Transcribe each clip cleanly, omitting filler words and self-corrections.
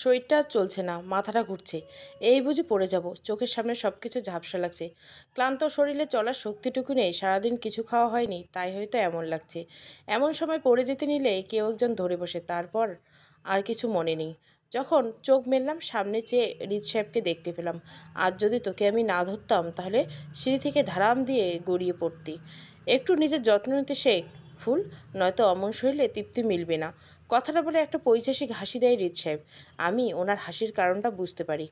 শরীরটা চলছে না, মাথাটা ঘুরছে। এই বুঝি পড়ে যাব। চোখের সামনে সবকিছু ঝাপসা লাগছে। ক্লান্ত শরীরে চলার শক্তিটুকু নেই, সারাদিন কিছু খাওয়া হয়নি, তাই হয়তো এমন লাগছে। এমন সময় পড়ে যেতে নিলে কেউ একজন ধরে বসে, তারপর আর কিছু মনে নেই। যখন চোখ মেললাম, সামনে চেয়ে রিদ সাহেবকে দেখতে পেলাম। আজ যদি তোকে আমি না ধরতাম, তাহলে সিঁড়ি থেকে ধারাম দিয়ে গড়িয়ে পড়তি। একটু নিজের যত্ন নিতে শেখ ফুল, নয়তো অমন শরীরে তৃপ্তি মিলবে না। কথাটা বলে একটা পৈশাসিক হাসি দেয় রিদ সাহেব। আমি ওনার হাসির কারণটা বুঝতে পারি।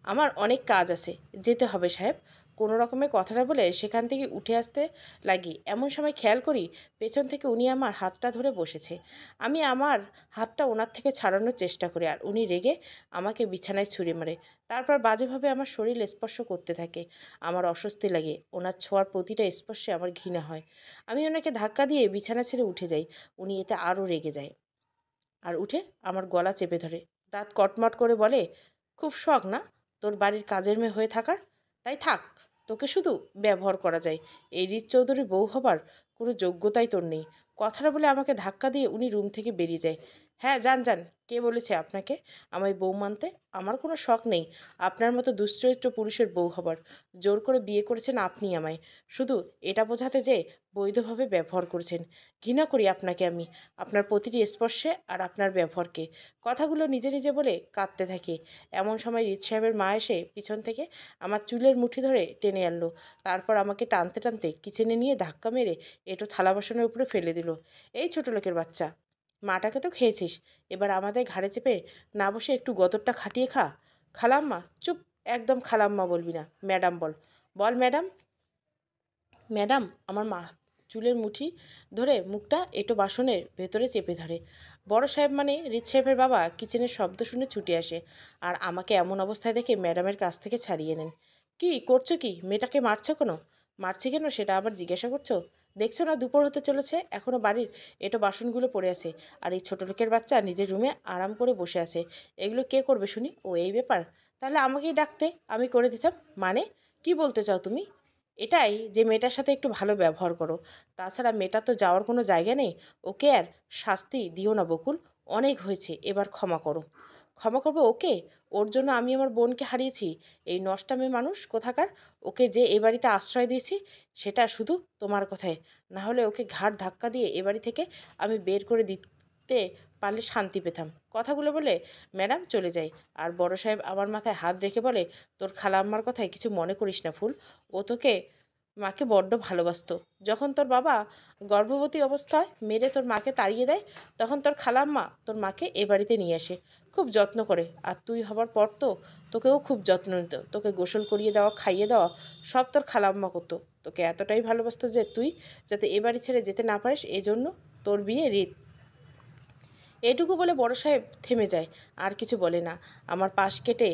আমার অনেক কাজ আছে, যেতে হবে সাহেব। কোনো রকমে কথাটা বলে সেখান থেকে উঠে আসতে লাগি, এমন সময় খেয়াল করি পেছন থেকে উনি আমার হাতটা ধরে বসেছে। আমি আমার হাতটা ওনার থেকে ছাড়ানোর চেষ্টা করি, আর উনি রেগে আমাকে বিছানায় ছুঁড়ে মারে। তারপর বাজেভাবে আমার শরীর স্পর্শ করতে থাকে। আমার অস্বস্তি লাগে, ওনার ছোঁয়ার প্রতিটা স্পর্শে আমার ঘৃণা হয়। আমি ওনাকে ধাক্কা দিয়ে বিছানা ছেড়ে উঠে যাই। উনি এতে আরও রেগে যায় আর উঠে আমার গলা চেপে ধরে। দাঁত কটমট করে বলে, খুব শখ না তোর বাড়ির কাজের মেয়ে হয়ে থাকার? তাই থাক, তোকে শুধু ব্যবহার করা যায়। এই রিত চৌধুরী বউ হবার কোনো যোগ্যতাই তোর নেই। কথাটা বলে আমাকে ধাক্কা দিয়ে উনি রুম থেকে বেরিয়ে যায়। হ্যাঁ, যান যান। কে বলেছে আপনাকে আমায় বউ মানতে? আমার কোনো শখ নেই আপনার মতো দুশ্চরিত্র পুরুষের বউ হবার। জোর করে বিয়ে করেছেন আপনি আমায়, শুধু এটা বোঝাতে যে বৈধভাবে ব্যবহার করেছেন। ঘৃণা করি আপনাকে আমি, আপনার প্রতিটি স্পর্শে আর আপনার ব্যবহারকে। কথাগুলো নিজে নিজে বলে কাঁদতে থাকে। এমন সময় রিত সাহেবের মা এসে পিছন থেকে আমার চুলের মুঠি ধরে টেনে আনলো। তারপর আমাকে টানতে টানতে কিচেনে নিয়ে ধাক্কা মেরে এঁটো থালা বাসনের উপরে ফেলে দিল। এই ছোট লোকের বাচ্চা, মাটাকে তো খেয়েছিস, এবার আমাদের ঘাড়ে চেপে না বসে একটু গদরটা খাটিয়ে খা। খালাম্মা চুপ, একদম খালাম্মা বলবি না, ম্যাডাম বল। বল ম্যাডাম। ম্যাডাম আমার মা চুলের মুঠি ধরে মুখটা এঁটো বাসনের ভেতরে চেপে ধরে। বড় সাহেব মানে রিত সাহেবের বাবা কিচেনের শব্দ শুনে ছুটে আসে আর আমাকে এমন অবস্থায় দেখে ম্যাডামের কাছ থেকে ছাড়িয়ে নেন। কি করছো কি? মেয়েটাকে মারছো কেন? মারছি কেন সেটা আবার জিজ্ঞাসা করছো? দেখছো না দুপুর হতে চলেছে, এখনও বাড়ির এঁটো বাসনগুলো পড়ে আছে, আর এই ছোট লোকের বাচ্চা নিজের রুমে আরাম করে বসে আছে। এগুলো কে করবে শুনি? ও এই ব্যাপার? তাহলে আমাকেই ডাকতে, আমি করে দিতাম। মানে কি বলতে চাও তুমি? এটাই যে মেয়েটার সাথে একটু ভালো ব্যবহার করো। তাছাড়া মেয়েটার তো যাওয়ার কোনো জায়গা নেই। ওকে আর শাস্তি দিও না বকুল, অনেক হয়েছে, এবার ক্ষমা করো। ক্ষমা করবো ওকে? ওর জন্য আমি আমার বোনকে হারিয়েছি, এই নষ্টামে মানুষ কোথাকার। ওকে যে এ বাড়িতে আশ্রয় দিয়েছি সেটা শুধু তোমার কথায়, না হলে ওকে ঘাড় ধাক্কা দিয়ে এ বাড়ি থেকে আমি বের করে দিতে পারলে শান্তি পেতাম। কথাগুলো বলে ম্যাডাম চলে যায়। আর বড় সাহেব আমার মাথায় হাত রেখে বলে, তোর খালাম্মার কথায় কিছু মনে করিস না ফুল, ও তোকে মাকে বড্ড ভালোবাসতো। যখন তোর বাবা গর্ভবতী অবস্থায় মেরে তোর মাকে তাড়িয়ে দেয়, তখন তোর খালাম্মা তোর মাকে এ বাড়িতে নিয়ে আসে, খুব যত্ন করে। আর তুই হবার পর তো তোকেও খুব যত্ন নিত, তোকে গোসল করিয়ে দেওয়া, খাইয়ে দেওয়া সব তোর খালাম্মা করতো। তোকে এতটাই ভালোবাসতো যে তুই যাতে এ বাড়ি ছেড়ে যেতে না পারিস, এই জন্য তোর বিয়ে রিত। এটুকু বলে বড় সাহেব থেমে যায়, আর কিছু বলে না। আমার পাশ কেটে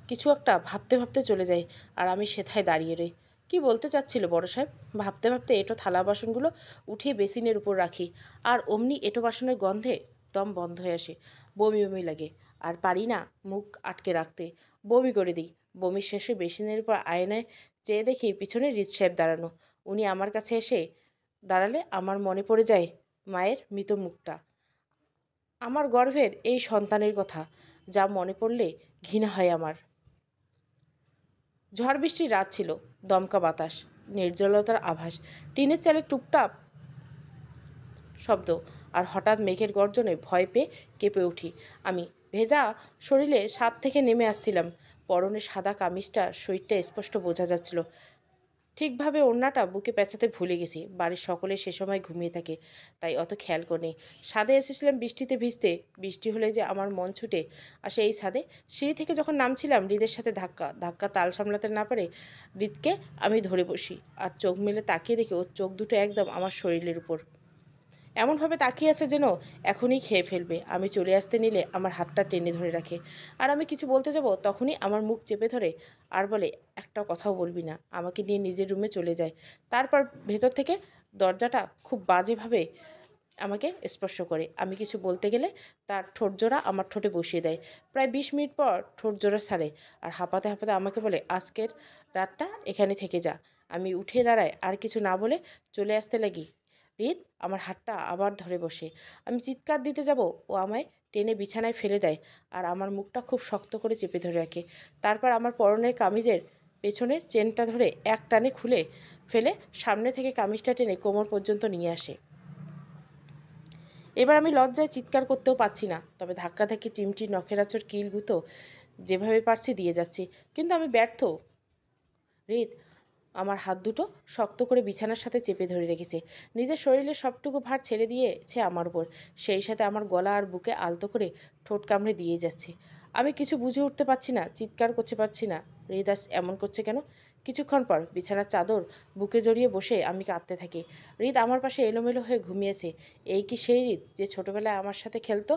কিছু একটা ভাবতে ভাবতে চলে যায়, আর আমি সেথায় দাঁড়িয়ে রই। কি বলতে চাচ্ছিল বড় সাহেব? ভাবতে ভাবতে এঁটো থালা বাসনগুলো উঠিয়ে বেসিনের উপর রাখি, আর অমনি এঁটো বাসনের গন্ধে দম বন্ধ হয়ে আসে। বমি বমি লাগে, আর পারি না মুখ আটকে রাখতে। বমি করে দিই। বমির শেষে বেসিনের উপর আয়নায় চেয়ে দেখি পিছনে রিত সাহেব দাঁড়ানো। উনি আমার কাছে এসে দাঁড়ালে আমার মনে পড়ে যায় মায়ের মৃত মুখটা, আমার গর্ভের এই সন্তানের কথা, যা মনে পড়লে ঘৃণা হয় আমার। ঝড় বৃষ্টির রাত ছিল, দমকা বাতাস, নির্জলতার আভাস, টিনের চালে টুপটাপ শব্দ, আর হঠাৎ মেঘের গর্জনে ভয় পেয়ে কেঁপে উঠি আমি। ভেজা শরীরে ছাদ থেকে নেমে আসছিলাম। পরনে সাদা কামিজটা, শরীরটা স্পষ্ট বোঝা যাচ্ছিল। ঠিকভাবে ওড়নাটা বুকে পেঁচাতে ভুলে গেছি। বাড়ির সকলে সে সময় ঘুমিয়ে থাকে, তাই অত খেয়াল করিনি। ছাদে এসেছিলাম বৃষ্টিতে ভিজতে, বৃষ্টি হলে যে আমার মন ছুটে আসে এই ছাদে। সিঁড়ি থেকে যখন নামছিলাম, হৃদের সাথে ধাক্কা ধাক্কা, তাল সামলাতে না পারে হৃদকে আমি ধরে বসি, আর চোখ মেলে তাকিয়ে দেখি ওর চোখ দুটো একদম আমার শরীরের উপর, এমনভাবে তাকিয়ে আছে যেন এখনই খেয়ে ফেলবে। আমি চলে আসতে নিলে আমার হাতটা টেনে ধরে রাখে, আর আমি কিছু বলতে যাব তখনই আমার মুখ চেপে ধরে আর বলে, একটা কথাও বলবি না। আমাকে নিয়ে নিজের রুমে চলে যায়। তারপর ভেতর থেকে দরজাটা খুব বাজেভাবে আমাকে স্পর্শ করে। আমি কিছু বলতে গেলে তার ঠোঁটজোড়া আমার ঠোঁটে বসিয়ে দেয়। প্রায় 20 মিনিট পর ঠোঁটজোড়া ছাড়ে, আর হাঁপাতে হাঁপাতে আমাকে বলে, আজকের রাতটা এখানে থেকে যা। আমি উঠে দাঁড়াই, আর কিছু না বলে চলে আসতে লাগি। হৃদ আমার হাতটা আবার ধরে বসে। আমি চিৎকার দিতে যাব, ও আমায় টেনে বিছানায় ফেলে দেয় আর আমার মুখটা খুব শক্ত করে চেপে ধরে রাখে। তারপর আমার পরনের কামিজের পেছনের চেনটা ধরে এক টানে খুলে ফেলে সামনে থেকে কামিজটা টেনে কোমর পর্যন্ত নিয়ে আসে। এবার আমি লজ্জায় চিৎকার করতেও পারছি না, তবে ধাক্কাধাক্কি, চিমটি, নখের আঁচড়, কিল গুঁতো যেভাবে পারছি দিয়ে যাচ্ছি, কিন্তু আমি ব্যর্থ। হৃদ আমার হাত দুটো শক্ত করে বিছানার সাথে চেপে ধরে রেখেছে, নিজের শরীরের সবটুকু ভার ছেড়ে দিয়েছে আমার উপর, সেই সাথে আমার গলা আর বুকে আলতো করে ঠোঁট কামড়ে দিয়ে যাচ্ছে। আমি কিছু বুঝে উঠতে পারছি না, চিৎকার করতে পারছি না। হৃদ আজ এমন করছে কেন? কিছুক্ষণ পর বিছানার চাদর বুকে জড়িয়ে বসে আমি কাঁদতে থাকি। হৃদ আমার পাশে এলোমেলো হয়ে ঘুমিয়েছে। এই কি সেই হৃদ যে ছোটবেলায় আমার সাথে খেলতো,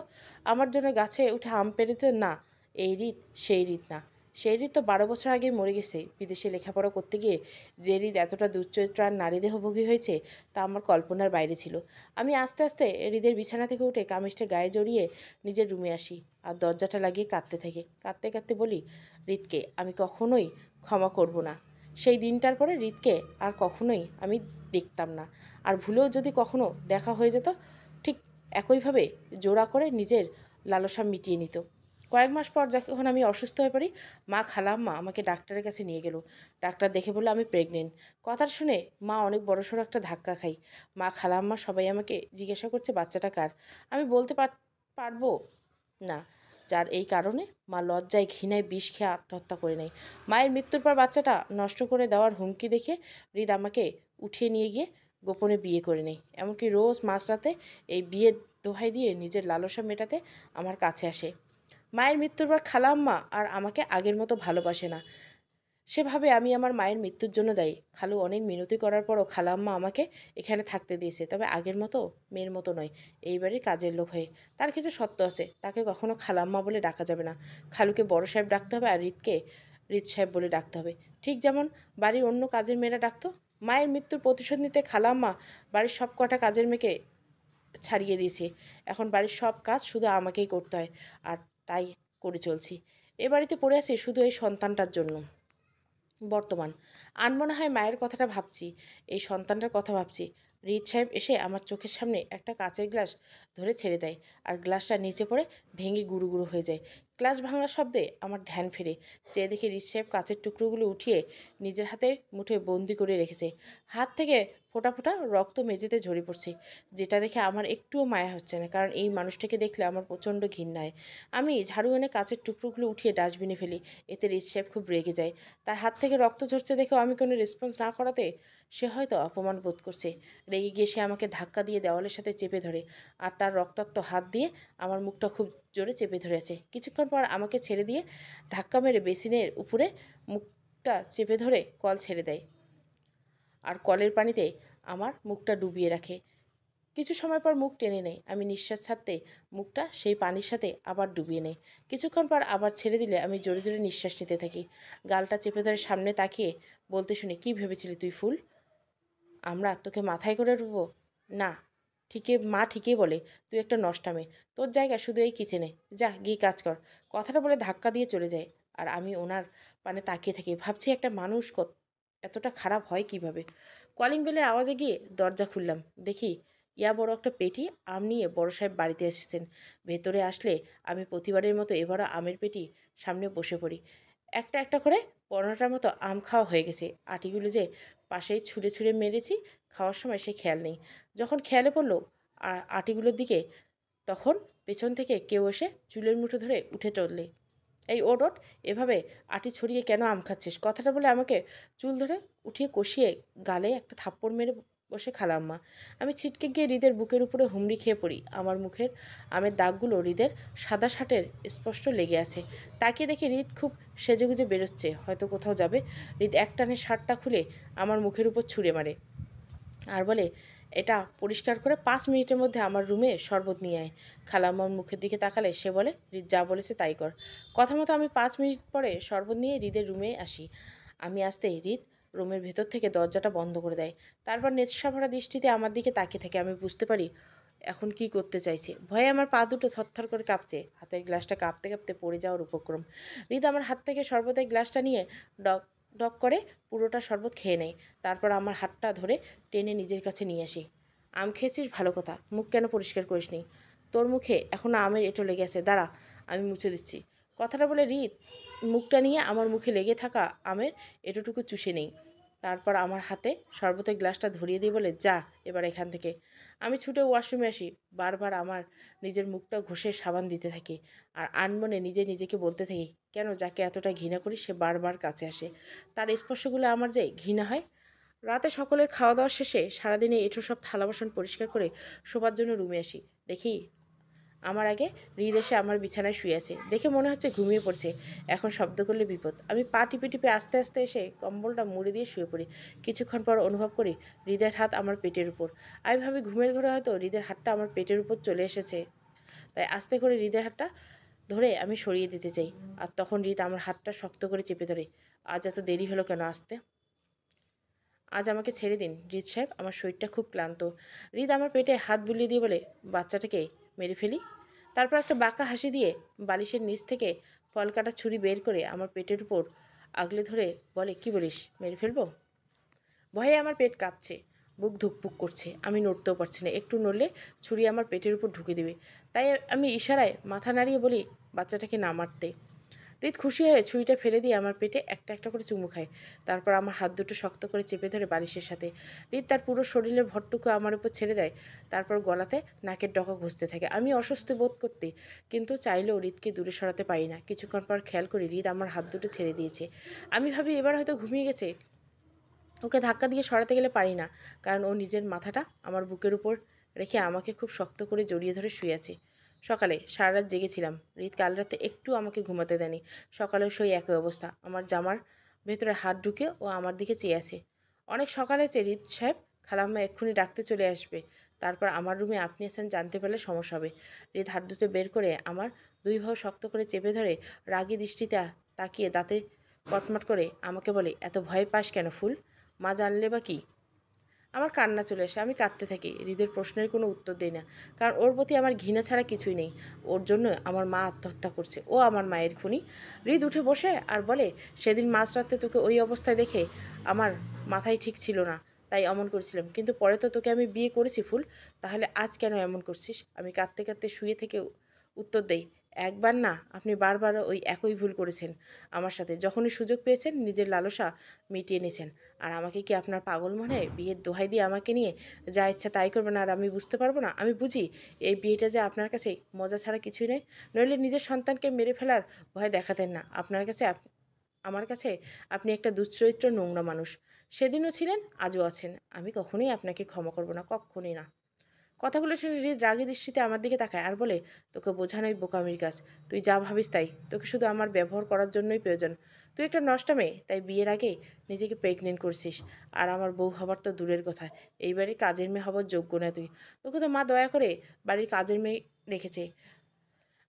আমার জন্য গাছে উঠে আম পেড়েত? না, এই হৃদ সেই হৃদ না। সেই হৃদ তো 12 বছর আগে মরে গেছে। বিদেশে লেখাপড়া করতে গিয়ে যে হৃদ এতটা দুশ্চরিত্র আর নারীদেহভোগী হয়েছে তা আমার কল্পনার বাইরে ছিল। আমি আস্তে আস্তে হৃদের বিছানা থেকে উঠে কামিজটা গায়ে জড়িয়ে নিজের রুমে আসি আর দরজাটা লাগিয়ে কাঁদতে থাকি। কাঁদতে কাঁদতে বলি, হৃদকে আমি কখনোই ক্ষমা করব না। সেই দিনটার পরে হৃদকে আর কখনোই আমি দেখতাম না। আর ভুলেও যদি কখনো দেখা হয়ে যেত, ঠিক একইভাবে জোড়া করে নিজের লালসা মিটিয়ে নিত। কয়েক মাস পর যখন আমি অসুস্থ হয়ে পড়ি, খালাম্মা আমাকে ডাক্তারের কাছে নিয়ে গেল। ডাক্তার দেখে বলল আমি প্রেগনেন্ট। কথাটা শুনে মা অনেক বড়সড় একটা ধাক্কা খাই। খালাম্মা সবাই আমাকে জিজ্ঞাসা করছে বাচ্চাটা কার। আমি বলতে পারবো না। যার এই কারণে মা লজ্জায় ঘৃণায় বিষ খেয়ে আত্মহত্যা করে নেয়। মায়ের মৃত্যুর পর বাচ্চাটা নষ্ট করে দেওয়ার হুমকি দেখে হৃদ আমাকে উঠিয়ে নিয়ে গিয়ে গোপনে বিয়ে করে নেয়। এমনকি রোজ মাঝরাতে এই বিয়ের দোহাই দিয়ে নিজের লালসা মেটাতে আমার কাছে আসে। মায়ের মৃত্যুর পর খালাম্মা আর আমাকে আগের মতো ভালোবাসে না। সেভাবে আমি আমার মায়ের মৃত্যুর জন্য দায়ী। খালু অনেক মিনতি করার পরও খালাম্মা আমাকে এখানে থাকতে দিয়েছে, তবে আগের মতো মেয়ের মতো নয়, এই বাড়ির কাজের লোক হয়ে। তার কিছু সত্য আছে, তাকে কখনো খালাম্মা বলে ডাকা যাবে না। খালুকে বড় সাহেব ডাকতে হবে আর হৃদকে হৃদ সাহেব বলে ডাকতে হবে, ঠিক যেমন বাড়ির অন্য কাজের মেয়েরা ডাকতো। মায়ের মৃত্যুর প্রতিশোধ নিতে খালাম্মা বাড়ির সব কটা কাজের মেয়েকে ছাড়িয়ে দিয়েছে। এখন বাড়ির সব কাজ শুধু আমাকেই করতে হয়, আর তাই করে চলছি। এ বাড়িতে পড়ে আছি শুধু এই সন্তানটার জন্য। বর্তমান আনমনে হয় মায়ের কথাটা ভাবছি, এই সন্তানটার কথা ভাবছি। হৃদ সাহেব এসে আমার চোখের সামনে একটা কাচের গ্লাস ধরে ছেড়ে দেয় আর গ্লাসটা নিচে পড়ে ভেঙে গুঁড়ো গুঁড়ো হয়ে যায়। গ্লাস ভাঙার শব্দে আমার ধ্যান ফেরে, চেয়ে দেখি হৃদ সাহেব কাচের টুকরোগুলো উঠিয়ে নিজের হাতে মুঠে বন্দি করে রেখেছে। হাত থেকে ফোঁটা ফোঁটা রক্ত মেঝেতে ঝরে পড়ছে, যেটা দেখে আমার একটুও মায়া হচ্ছে না, কারণ এই মানুষটাকে দেখলে আমার প্রচণ্ড ঘৃণা হয়। আমি ঝাড়ু এনে কাচের টুকরোগুলো উঠিয়ে ডাস্টবিনে ফেলি। এতে হৃদ সাহেব খুব রেগে যায়। তার হাত থেকে রক্ত ঝরছে দেখেও আমি কোনো রেসপন্স না করাতে সে হয়তো অপমান বোধ করছে। রেগে গিয়ে সে আমাকে ধাক্কা দিয়ে দেওয়ালের সাথে চেপে ধরে আর তার রক্তাক্ত হাত দিয়ে আমার মুখটা খুব জোরে চেপে ধরে আছে। কিছুক্ষণ পর আমাকে ছেড়ে দিয়ে ধাক্কা মেরে বেসিনের উপরে মুখটা চেপে ধরে কল ছেড়ে দেয় আর কলের পানিতে আমার মুখটা ডুবিয়ে রাখে। কিছু সময় পর মুখ টেনে নেয়। আমি নিঃশ্বাস ছাড়তে মুখটা সেই পানির সাথে আবার ডুবিয়ে নেয়। কিছুক্ষণ পর আবার ছেড়ে দিলে আমি জোরে জোরে নিঃশ্বাস নিতে থাকি। গালটা চেপে ধরে সামনে তাকিয়ে বলতে শুনি, কী ভেবেছিলি তুই ফুল? আমরা তোকে মাথায় করে উঠবো? না, মা ঠিকই বলে, তুই একটা নষ্টা মেয়ে। তোর জায়গা শুধু এই কিচেনে, যা গিয়ে কাজ কর। কথাটা বলে ধাক্কা দিয়ে চলে যায়। আর আমি ওনার পানে তাকিয়ে থাকি, ভাবছি একটা মানুষ এতটা খারাপ হয় কিভাবে। কলিং বেলের আওয়াজে গিয়ে দরজা খুললাম। দেখি ইয়া বড় একটা পেটি আম নিয়ে বড় সাহেব বাড়িতে এসেছেন। ভেতরে আসলে আমি প্রতিবারের মতো এবারও আমের পেটি সামনে বসে পড়ি। একটা একটা করে 15টার মতো আম খাওয়া হয়ে গেছে। আটিগুলো যে পাশেই ছুঁড়ে ছুঁড়ে মেরেছি, খাওয়ার সময় সে খেয়াল নেই। যখন খেয়ালে পড়লো আটিগুলোর দিকে, তখন পেছন থেকে কেউ এসে চুলের মুঠো ধরে উঠে চললে, এই ওট ওট, এভাবে আটি ছড়িয়ে কেন আম খাচ্ছিস? কথাটা বলে আমাকে চুল ধরে উঠিয়ে কষিয়ে গালে একটা থাপ্পড় মেরে বসে খালাম্মা। আমি ছিটকে গিয়ে হৃদের বুকের উপরে হুমড়ি খেয়ে পড়ি। আমার মুখের আমের দাগগুলো হৃদের সাদা শার্টের স্পষ্ট লেগে আছে। তাকিয়ে দেখি হৃদ খুব সেজেগুজে বেরোচ্ছে, হয়তো কোথাও যাবে। হৃদ একটানে শার্টটা খুলে আমার মুখের উপর ছুঁড়ে মারে আর বলে, এটা পরিষ্কার করে 5 মিনিটের মধ্যে আমার রুমে শরবত নিয়ে আয়। খালাম্মার মুখের দিকে তাকালে সে বলে, হৃদ যা বলেছে তাই কর। কথা মতো আমি 5 মিনিট পরে শরবত নিয়ে হৃদের রুমে আসি। আমি আসতেই হৃদ রুমের ভেতর থেকে দরজাটা বন্ধ করে দেয়। তারপর নেশাভরা দৃষ্টিতে আমার দিকে তাকিয়ে থাকে। আমি বুঝতে পারি এখন কি করতে চাইছে। ভয়ে আমার পা দুটো থরথর করে কাঁপছে। হাতের গ্লাসটা কাঁপতে কাঁপতে পড়ে যাওয়ার উপক্রম। হৃদ আমার হাত থেকে শরবতের গ্লাসটা নিয়ে ডক ডক করে পুরোটা শরবত খেয়ে নেয়। তারপর আমার হাতটা ধরে টেনে নিজের কাছে নিয়ে আসি। আম খেয়েছিস ভালো কথা, মুখ কেন পরিষ্কার করিসনি? তোর মুখে এখনো আমের এঁটো লেগে আছে, দাঁড়া আমি মুছে দিচ্ছি। কথাটা বলে রিত মুখটা নিয়ে আমার মুখে লেগে থাকা আমের এঁটোটুকু চুষে নেই। তারপর আমার হাতে শরবতের গ্লাসটা ধরিয়ে দিয়ে বলে, যা এবার এখান থেকে। আমি ছুটে ওয়াশরুমে আসি। বারবার আমার নিজের মুখটা ঘষে সাবান দিতে থাকি আর আনমনে নিজেকে বলতে থাকি, কেন যাকে এতটা ঘৃণা করি সে বারবার কাছে আসে, তার স্পর্শগুলো আমার যে ঘৃণা হয়। রাতে সকলের খাওয়া দাওয়া শেষে সারাদিনে এঁটো সব থালা বাসন পরিষ্কার করে শোবার জন্য রুমে আসি। দেখি আমার আগে হৃদ এসে আমার বিছানায় শুয়ে আছে। দেখে মনে হচ্ছে ঘুমিয়ে পড়ছে। এখন শব্দ করলে বিপদ। আমি পা টিপে টিপে আস্তে আস্তে এসে কম্বলটা মুড়ে দিয়ে শুয়ে পড়ি। কিছুক্ষণ পর অনুভব করি হৃদের হাত আমার পেটের উপর। আমি ভাবি ঘুমের ঘরে হয়তো হৃদের হাতটা আমার পেটের উপর চলে এসেছে, তাই আস্তে করে হৃদের হাতটা ধরে আমি সরিয়ে দিতে চাই। আর তখন হৃদ আমার হাতটা শক্ত করে চেপে ধরে। আজ এত দেরি হলো কেন আসতে? আজ আমাকে ছেড়ে দিন হৃদ সাহেব, আমার শরীরটা খুব ক্লান্ত। হৃদ আমার পেটে হাত বুলিয়ে দিয়ে বলে, বাচ্চাটাকে মেরে ফেলি। তারপর একটা বাঁকা হাসি দিয়ে বালিশের নিচ থেকে ফল কাটা ছুরি বের করে আমার পেটের উপর আগলে ধরে বলে, কি বলিস, মেরে ফেলবো? ভয়ে আমার পেট কাঁপছে, বুক ধুকপুক করছে। আমি নড়তেও পারছি না। একটু নড়লে ছুরি আমার পেটের উপর ঢুকে দেবে। তাই আমি ইশারায় মাথা নাড়িয়ে বলি, বাচ্চাটাকে না মারতে। হৃদ খুশি হয়ে ছুরিটা ফেলে দিয়ে আমার পেটে একটা একটা করে চুমু খায়। তারপর আমার হাত দুটো শক্ত করে চেপে ধরে বালিশের সাথে। হৃদ তার পুরো শরীরের ভরটুকু আমার উপর ছেড়ে দেয়। তারপর গলাতে নাকের ডগা ঘষতে থাকে। আমি অস্বস্তি বোধ করতে কিন্তু চাইলেও হৃদকে দূরে সরাতে পারি না। কিছুক্ষণ পর খেয়াল করি হৃদ আমার হাত দুটো ছেড়ে দিয়েছে। আমি ভাবি এবার হয়তো ঘুমিয়ে গেছে। ওকে ধাক্কা দিয়ে সরাতে গেলে পারি না, কারণ ও নিজের মাথাটা আমার বুকের উপর রেখে আমাকে খুব শক্ত করে জড়িয়ে ধরে শুয়ে আছে। সকালে সারা রাত জেগেছিলাম। হৃদ কাল রাতে একটু আমাকে ঘুমাতে দেয়নি। সকালেও সেই একই অবস্থা। আমার জামার ভেতরে হাত ঢুকে ও আমার দিকে চেয়ে আছে। অনেক সকালে চেয়ে, হৃদ সাহেব, খালাম্মা এক্ষুনি ডাকতে চলে আসবে। তারপর আমার রুমে আপনি আছেন জানতে পারলে সমস্যা হবে। হৃদ হাত দুটো বের করে আমার দুই ভাও শক্ত করে চেপে ধরে রাগী দৃষ্টিতে তাকিয়ে দাঁতে কটমট করে আমাকে বলে, এত ভয় পাস কেন ফুল? মা জানলে বা কি? আমার কান্না চলে আসে। আমি কাঁদতে থাকি। হৃদের প্রশ্নের কোনো উত্তর দেই না, কারণ ওর প্রতি আমার ঘৃণা ছাড়া কিছুই নেই। ওর জন্য আমার মা আত্মহত্যা করছে। ও আমার মায়ের খুনি। হৃদ উঠে বসে আর বলে, সেদিন মাঝরাতে তোকে ওই অবস্থায় দেখে আমার মাথায় ঠিক ছিল না, তাই অমন করেছিলাম। কিন্তু পরে তো তোকে আমি বিয়ে করেছি ফুল, তাহলে আজ কেন এমন করছিস? আমি কাঁদতে কাঁদতে শুয়ে থেকে উত্তর দেই, একবার না, আপনি বারবার ওই একই ভুল করেছেন আমার সাথে। যখনই সুযোগ পেয়েছেন নিজের লালসা মিটিয়ে নিয়েছেন। আর আমাকে কি আপনার পাগল মনে হয়? বিয়ের দোহাই দিয়ে আমাকে নিয়ে যা ইচ্ছা তাই করবেন আর আমি বুঝতে পারবো না? আমি বুঝি এই বিয়েটা যে আপনার কাছে মজা ছাড়া কিছুই নয়। নইলে নিজের সন্তানকে মেরে ফেলার ভয় দেখাতেন না। আপনার কাছে আমার কাছে আপনি একটা দুশ্চরিত্র নোংরা মানুষ। সেদিনও ছিলেন, আজও আছেন। আমি কখনোই আপনাকে ক্ষমা করব না, কক্ষণই না। কথাগুলো শুনে হৃদ রাগী দৃষ্টিতে আমার দিকে তাকায় আর বলে, তোকে বোঝানোই বোকামির কাজ। তুই যা ভাবিস তাই। তোকে শুধু আমার ব্যবহার করার জন্যই প্রয়োজন। তুই একটা নষ্ট মেয়ে, তাই বিয়ের আগে নিজেকে প্রেগনেন্ট করছিস। আর আমার বউ হবার তো দূরের কথা, এই বাড়ির কাজের মেয়ে হবার যোগ্য না তুই। তোকে তো মা দয়া করে বাড়ির কাজের মেয়ে রেখেছে।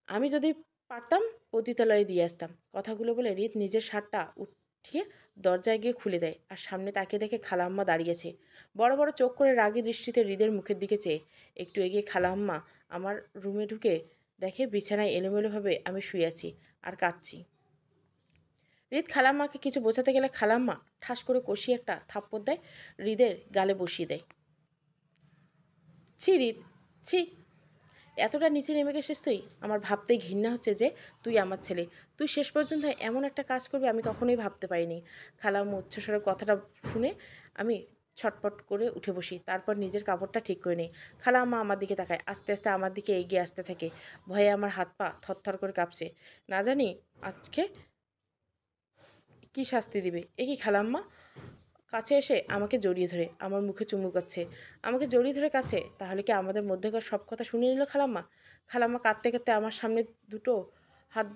আমি যদি পারতাম পতিতালয়ে দিয়ে আসতাম। কথাগুলো বলে হৃদ নিজের শার্টটা উঠিয়ে দরজায় গিয়ে খুলে দেয় আর সামনে তাকিয়ে দেখে খালাম্মা দাঁড়িয়েছে বড় বড় চোখ করে রাগী দৃষ্টিতে হৃদের মুখের দিকে চেয়ে। একটু এগিয়ে খালাম্মা আমার রুমে ঢুকে দেখে বিছানায় এলোমেলোভাবে আমি শুয়ে আছি আর কাঁদছি। হৃদ খালাম্মাকে কিছু বোঝাতে গেলে খালাম্মা ঠাস করে কষিয়ে একটা থাপ্পড় দেয়, হৃদের গালে বসিয়ে দেয়। ছি হৃদ, ছি, এতটা নিচে নেমে গেছিস তুই? আমার ভাবতেই ঘৃণা হচ্ছে যে তুই আমার ছেলে। তুই শেষ পর্যন্ত এমন একটা কাজ করবি আমি কখনোই ভাবতে পারিনি। খালাম্মা উচ্চস্বরে কথাটা শুনে আমি ছটপট করে উঠে বসি। তারপর নিজের কাপড়টা ঠিক করে নিই। খালাম্মা আমার দিকে তাকায়, আস্তে আস্তে আমার দিকে এগিয়ে আসতে থাকে। ভয়ে আমার হাত পা থরথর করে কাঁপছে। না জানি আজকে কি শাস্তি দিবে। এ কি খালাম্মা? কাছে এসে আমাকে জড়িয়ে ধরে আমার মুখে চুমু কাচ্ছে। আমাকে জড়িয়ে ধরে কাছে, তাহলে কি আমাদের মধ্যেকার সব কথা শুনে নিল খালাম্মা? খালাম্মা কাঁদতে কাঁদতে আমার সামনে দুটো হাত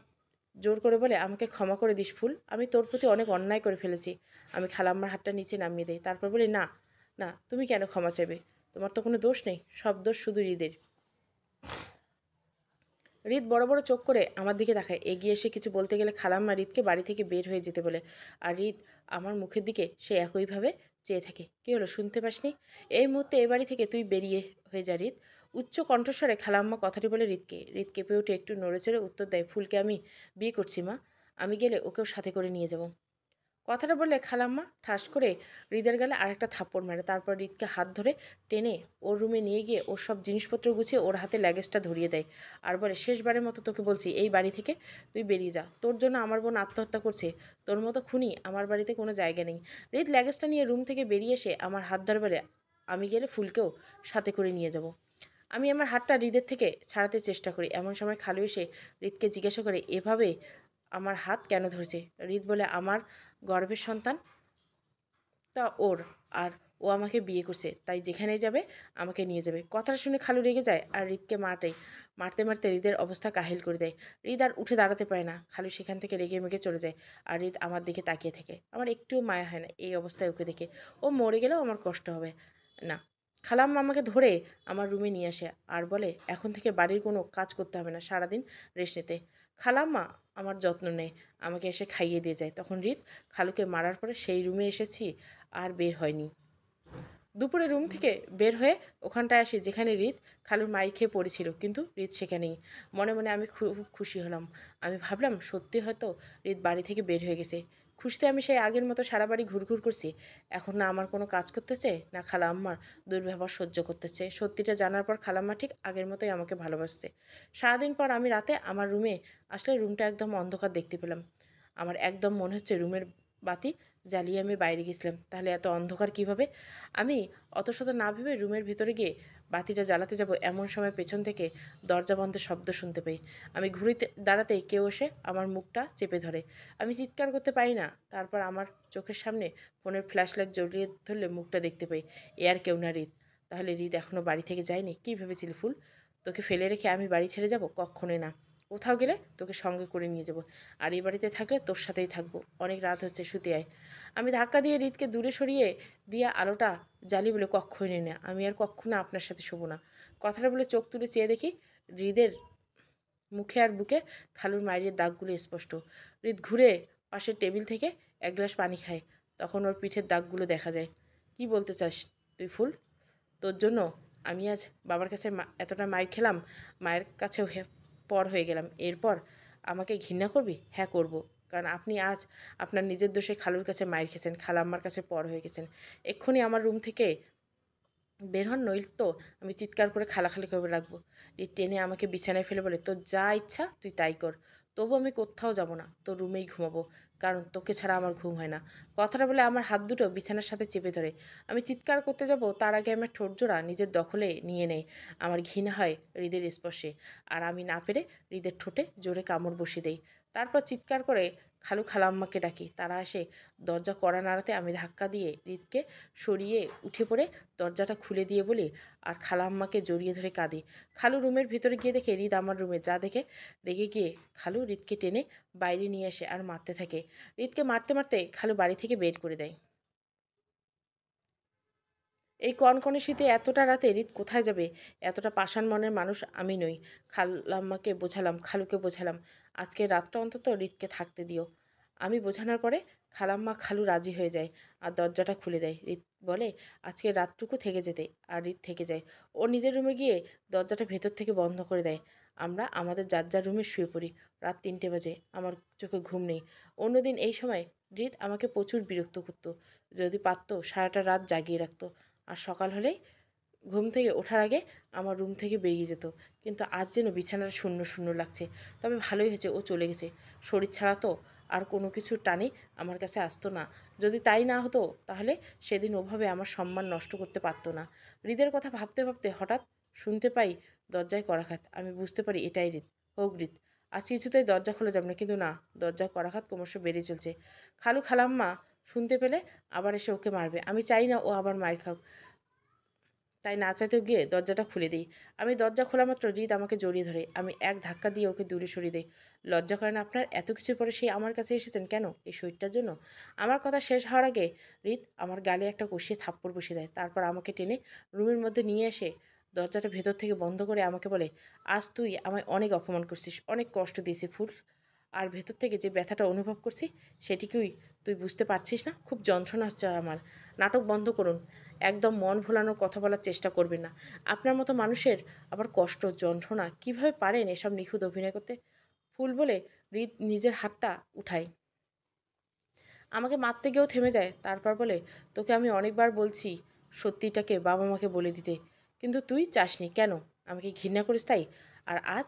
জোর করে বলে, আমাকে ক্ষমা করে দিস ফুল, আমি তোর প্রতি অনেক অন্যায় করে ফেলেছি। আমি খালাম্মার হাতটা নিচে নামিয়ে দেই। তারপর বলি, না না, তুমি কেন ক্ষমা চাইবে? তোমার তো কোনো দোষ নেই, সব দোষ শুধু হৃদের। হৃদ বড় বড় চোখ করে আমার দিকে তাকায়। এগিয়ে এসে কিছু বলতে গেলে খালাম্মা হৃদকে বাড়ি থেকে বের হয়ে যেতে বলে। আর হৃদ আমার মুখের দিকে সে একইভাবে চেয়ে থাকে। কী হলো, শুনতে পাসনি? এই মুহূর্তে এ বাড়ি থেকে তুই বেরিয়ে হয়ে যা হৃদ। উচ্চ কণ্ঠস্বরে খালাম্মা কথাটি বলে হৃদকে। হৃদ কেঁপে উঠে একটু নড়ে চড়ে উত্তর দেয়, ফুলকে আমি বিয়ে করছি মা। আমি গেলে ওকেও সাথে করে নিয়ে যাব। কথাটা বললে খালাম্মা ঠাস করে হৃদের গালে আরেকটা থাপ্পড় মারে। তারপর হৃদকে হাত ধরে টেনে ওর রুমে নিয়ে গিয়ে ওর সব জিনিসপত্র গুছিয়ে ওর হাতে লাগেজটা ধরিয়ে দেয়। আর বলে, শেষবারের মতো তোকে বলছি, এই বাড়ি থেকে তুই বেরিয়ে যা। তোর জন্য আমার বোন আত্মহত্যা করছে। তোর মতো খুনি আমার বাড়িতে কোনো জায়গা নেই। হৃদ লাগেজটা নিয়ে রুম থেকে বেরিয়ে এসে আমার হাত ধরে বলে, আমি গেলে ফুলকেও সাথে করে নিয়ে যাব। আমি আমার হাতটা হৃদের থেকে ছাড়াতে চেষ্টা করি। এমন সময় খালু এসে হৃদকে জিজ্ঞাসা করে, এভাবে আমার হাত কেন ধরছে? হৃদ বলে, আমার গর্ভের সন্তান তা ওর, আর ও আমাকে বিয়ে করছে, তাই যেখানেই যাবে আমাকে নিয়ে যাবে। কথাটা শুনে খালু রেগে যায় আর হৃদকে মারতে মারতে হৃদের অবস্থা কাহিল করে দেয়। হৃদ আর উঠে দাঁড়াতে পারে না। খালু সেখান থেকে রেগে মেগে চলে যায় আর হৃদ আমার দিকে তাকিয়ে থাকে। আমার একটুও মায়া হয় না এই অবস্থায় ওকে দেখে। ও মরে গেলেও আমার কষ্ট হবে না। খালাম্মা আমাকে ধরে আমার রুমে নিয়ে আসে আর বলে, এখন থেকে বাড়ির কোনো কাজ করতে হবে না, সারাদিন রেস্ট নিতে। খালাম্মা আমার যত্ন নেয়, আমাকে এসে খাইয়ে দিয়ে যায়। তখন হৃদ খালুকে মারার পরে সেই রুমে এসেছি আর বের হয়নি। দুপুরে রুম থেকে বের হয়ে ওখানটায় আসি যেখানে হৃদ খালুর মাই খেয়ে পড়েছিল, কিন্তু হৃদ সেখানেই। মনে মনে আমি খুব খুশি হলাম। আমি ভাবলাম সত্যি হয়তো হৃদ বাড়ি থেকে বের হয়ে গেছে। খুশিতে আমি সেই আগের মতো সারা বাড়ি ঘুরঘুর করছি। এখন না আমার কোনো কাজ করতেছে, না খালাম্মার দুর্ব্যবহার সহ্য করতেছে। সত্যিটা জানার পর খালাম্মা ঠিক আগের মতোই আমাকে ভালোবাসছে। সারাদিন পর আমি রাতে আমার রুমে আসলে রুমটা একদম অন্ধকার দেখতে পেলাম। আমার একদম মনে হচ্ছে রুমের বাতি জ্বালিয়ে আমি বাইরে গেছিলাম। তাহলে এত অন্ধকার কিভাবে? আমি অত শত না ভেবে রুমের ভিতরে গিয়ে বাতিটা জ্বালাতে যাব, এমন সময় পেছন থেকে দরজা বন্ধের শব্দ শুনতে পাই। আমি ঘুরিতে দাঁড়াতেই কেউ এসে আমার মুখটা চেপে ধরে। আমি চিৎকার করতে পারি না। তারপর আমার চোখের সামনে ফোনের ফ্ল্যাশ লাইট জড়িয়ে ধরলে মুখটা দেখতে পাই। এ আর কেউ না, হৃদ। তাহলে হৃদ এখনও বাড়ি থেকে যায়নি? কী ভেবেছিলি ফুল? তোকে ফেলে রেখে আমি বাড়ি ছেড়ে যাব? কক্ষণই না। কোথাও গেলে তোকে সঙ্গে করে নিয়ে যাব, আর এই বাড়িতে থাকলে তোর সাথেই থাকবো। অনেক রাত হচ্ছে, শুতে আয়। আমি ধাক্কা দিয়ে হৃদকে দূরে সরিয়ে দিয়ে আলোটা জ্বালিয়ে বলে, কক্ষই না, আমি আর কক্ষনো আপনার সাথে শোবো না। কথাটা বলে চোখ তুলে চেয়ে দেখি হৃদের মুখে আর বুকে খালুর মায়ের দাগগুলো স্পষ্ট। হৃদ ঘুরে পাশের টেবিল থেকে এক গ্লাস পানি খায়। তখন ওর পিঠের দাগগুলো দেখা যায়। কি বলতে চাস তুই ফুল? তোর জন্য আমি আজ বাবার কাছে এতটা মাইর খেলাম, মায়ের কাছেও পর হয়ে গেলাম। এরপর আমাকে ঘৃণা করবি? হ্যাঁ, করব। কারণ আপনি আজ আপনার নিজের দোষে খালুর কাছে মাইর খেয়েছেন, খালাম্মার কাছে পর হয়ে গেছেন। এক্ষুনি আমার রুম থেকে বের হন, নইল তো আমি চিৎকার করে খালাখালি করে রাখবো। টেনে আমাকে বিছানায় ফেলে বলে, তোর যা ইচ্ছা তুই তাই কর। তবু আমি কোথাও যাব না, তোর রুমেই ঘুমাবো, কারণ তোকে ছাড়া আমার ঘুম হয় না। কথাটা বলে আমার হাত দুটো বিছানার সাথে চেপে ধরে। আমি চিৎকার করতে যাব, তার আগে আমার ঠোঁট জোড়া নিজের দখলে নিয়ে নেয়। আমার ঘৃণা হয় হৃদের স্পর্শে, আর আমি না পেরে হৃদের ঠোঁটে জোরে কামড় বসিয়ে দেই। তারপর চিৎকার করে খালাম্মাকে ডাকি। তারা এসে দরজা কড়া নাড়াতে আমি ধাক্কা দিয়ে হৃদকে সরিয়ে উঠে পড়ে দরজাটা খুলে দিয়ে বলি, আর খালাম্মাকে জড়িয়ে ধরে কাঁদি। খালু রুমের ভিতরে গিয়ে দেখে হৃদ আমার রুমে, যা দেখে রেগে গিয়ে খালু হৃদকে টেনে বাইরে নিয়ে আসে আর মারতে থাকে। হৃদকে মারতে মারতে খালু বাড়ি থেকে বের করে দেয়। এই কনকনে শীতে এতটা রাতে হৃদ কোথায় যাবে? এতটা পাষাণ মনের মানুষ আমি নই। খালাম্মাকে বোঝালাম, খালুকে বোঝালাম, আজকে রাতটা অন্তত হৃদকে থাকতে দিও। আমি বোঝানোর পরে খালাম্মা খালু রাজি হয়ে যায় আর দরজাটা খুলে দেয়। হৃদ বলে আজকে রাতটুকু থেকে যেতে, আর হৃদ থেকে যায়। ও নিজের রুমে গিয়ে দরজাটা ভেতর থেকে বন্ধ করে দেয়। আমরা আমাদের যার যার রুমে শুয়ে পড়ি। রাত 3টে বাজে, আমার চোখে ঘুম নেই। অন্যদিন এই সময় হৃদ আমাকে প্রচুর বিরক্ত করতো। যদি পারতো সারাটা রাত জাগিয়ে রাখতো, আর সকাল হলেই ঘুম থেকে ওঠার আগে আমার রুম থেকে বেরিয়ে যেত। কিন্তু আজ যেন বিছানাটা শূন্য শূন্য লাগছে। তবে ভালোই হয়েছে ও চলে গেছে। শরীর ছাড়া তো আর কোনো কিছুর টানে আমার কাছে আসতো না। যদি তাই না হতো তাহলে সেদিন ওভাবে আমার সম্মান নষ্ট করতে পারতো না। হৃদের কথা ভাবতে ভাবতে হঠাৎ শুনতে পাই দরজায় করাঘাত। আমি বুঝতে পারি এটাই হৃদ। হোক হৃদ, আজ কিছুতেই দরজা খোলা যাবে না। কিন্তু না, দরজায় করাঘাত ক্রমশ বেড়ে চলছে। খালাম্মা শুনতে পেলে আবার এসে ওকে মারবে। আমি চাই না ও আবার মার খাক, তাই না চাইতেও গিয়ে দরজাটা খুলে দিই। আমি দরজা খোলা মাত্র হৃদ আমাকে জড়িয়ে ধরে। আমি এক ধাক্কা দিয়ে ওকে দূরে সরিয়ে দিই। লজ্জা করেন আপনার? এত কিছুর পরে সেই আমার কাছে এসেছেন কেন? এই শরীরটার জন্য? আমার কথা শেষ হওয়ার আগে হৃদ আমার গালে একটা কষিয়ে থাপ্পড় বসিয়ে দেয়। তারপর আমাকে টেনে রুমের মধ্যে নিয়ে এসে দরজাটা ভেতর থেকে বন্ধ করে আমাকে বলে, আজ তুই আমায় অনেক অপমান করছিস, অনেক কষ্ট দিয়েছি ফুল। আর ভেতর থেকে যে ব্যথাটা অনুভব করছি সেটিকেই তুই বুঝতে পারছিস না? খুব যন্ত্রণা হচ্ছে আমার। নাটক বন্ধ করুন। একদম মন ভোলানোর কথা বলার চেষ্টা করবেন না। আপনার মতো মানুষের আবার কষ্ট, যন্ত্রণা কীভাবে পারেন এসব নিখুঁত অভিনয় করতে? ফুল বলে হৃদ নিজের হাতটা উঠায়। আমাকে মারতে গিয়েও থেমে যায়। তারপর বলে, তোকে আমি অনেকবার বলছি সত্যিটাকে বাবা মাকে বলে দিতে, কিন্তু তুই চাসনি কেন? আমাকে ঘৃণা করিস তাই? আর আজ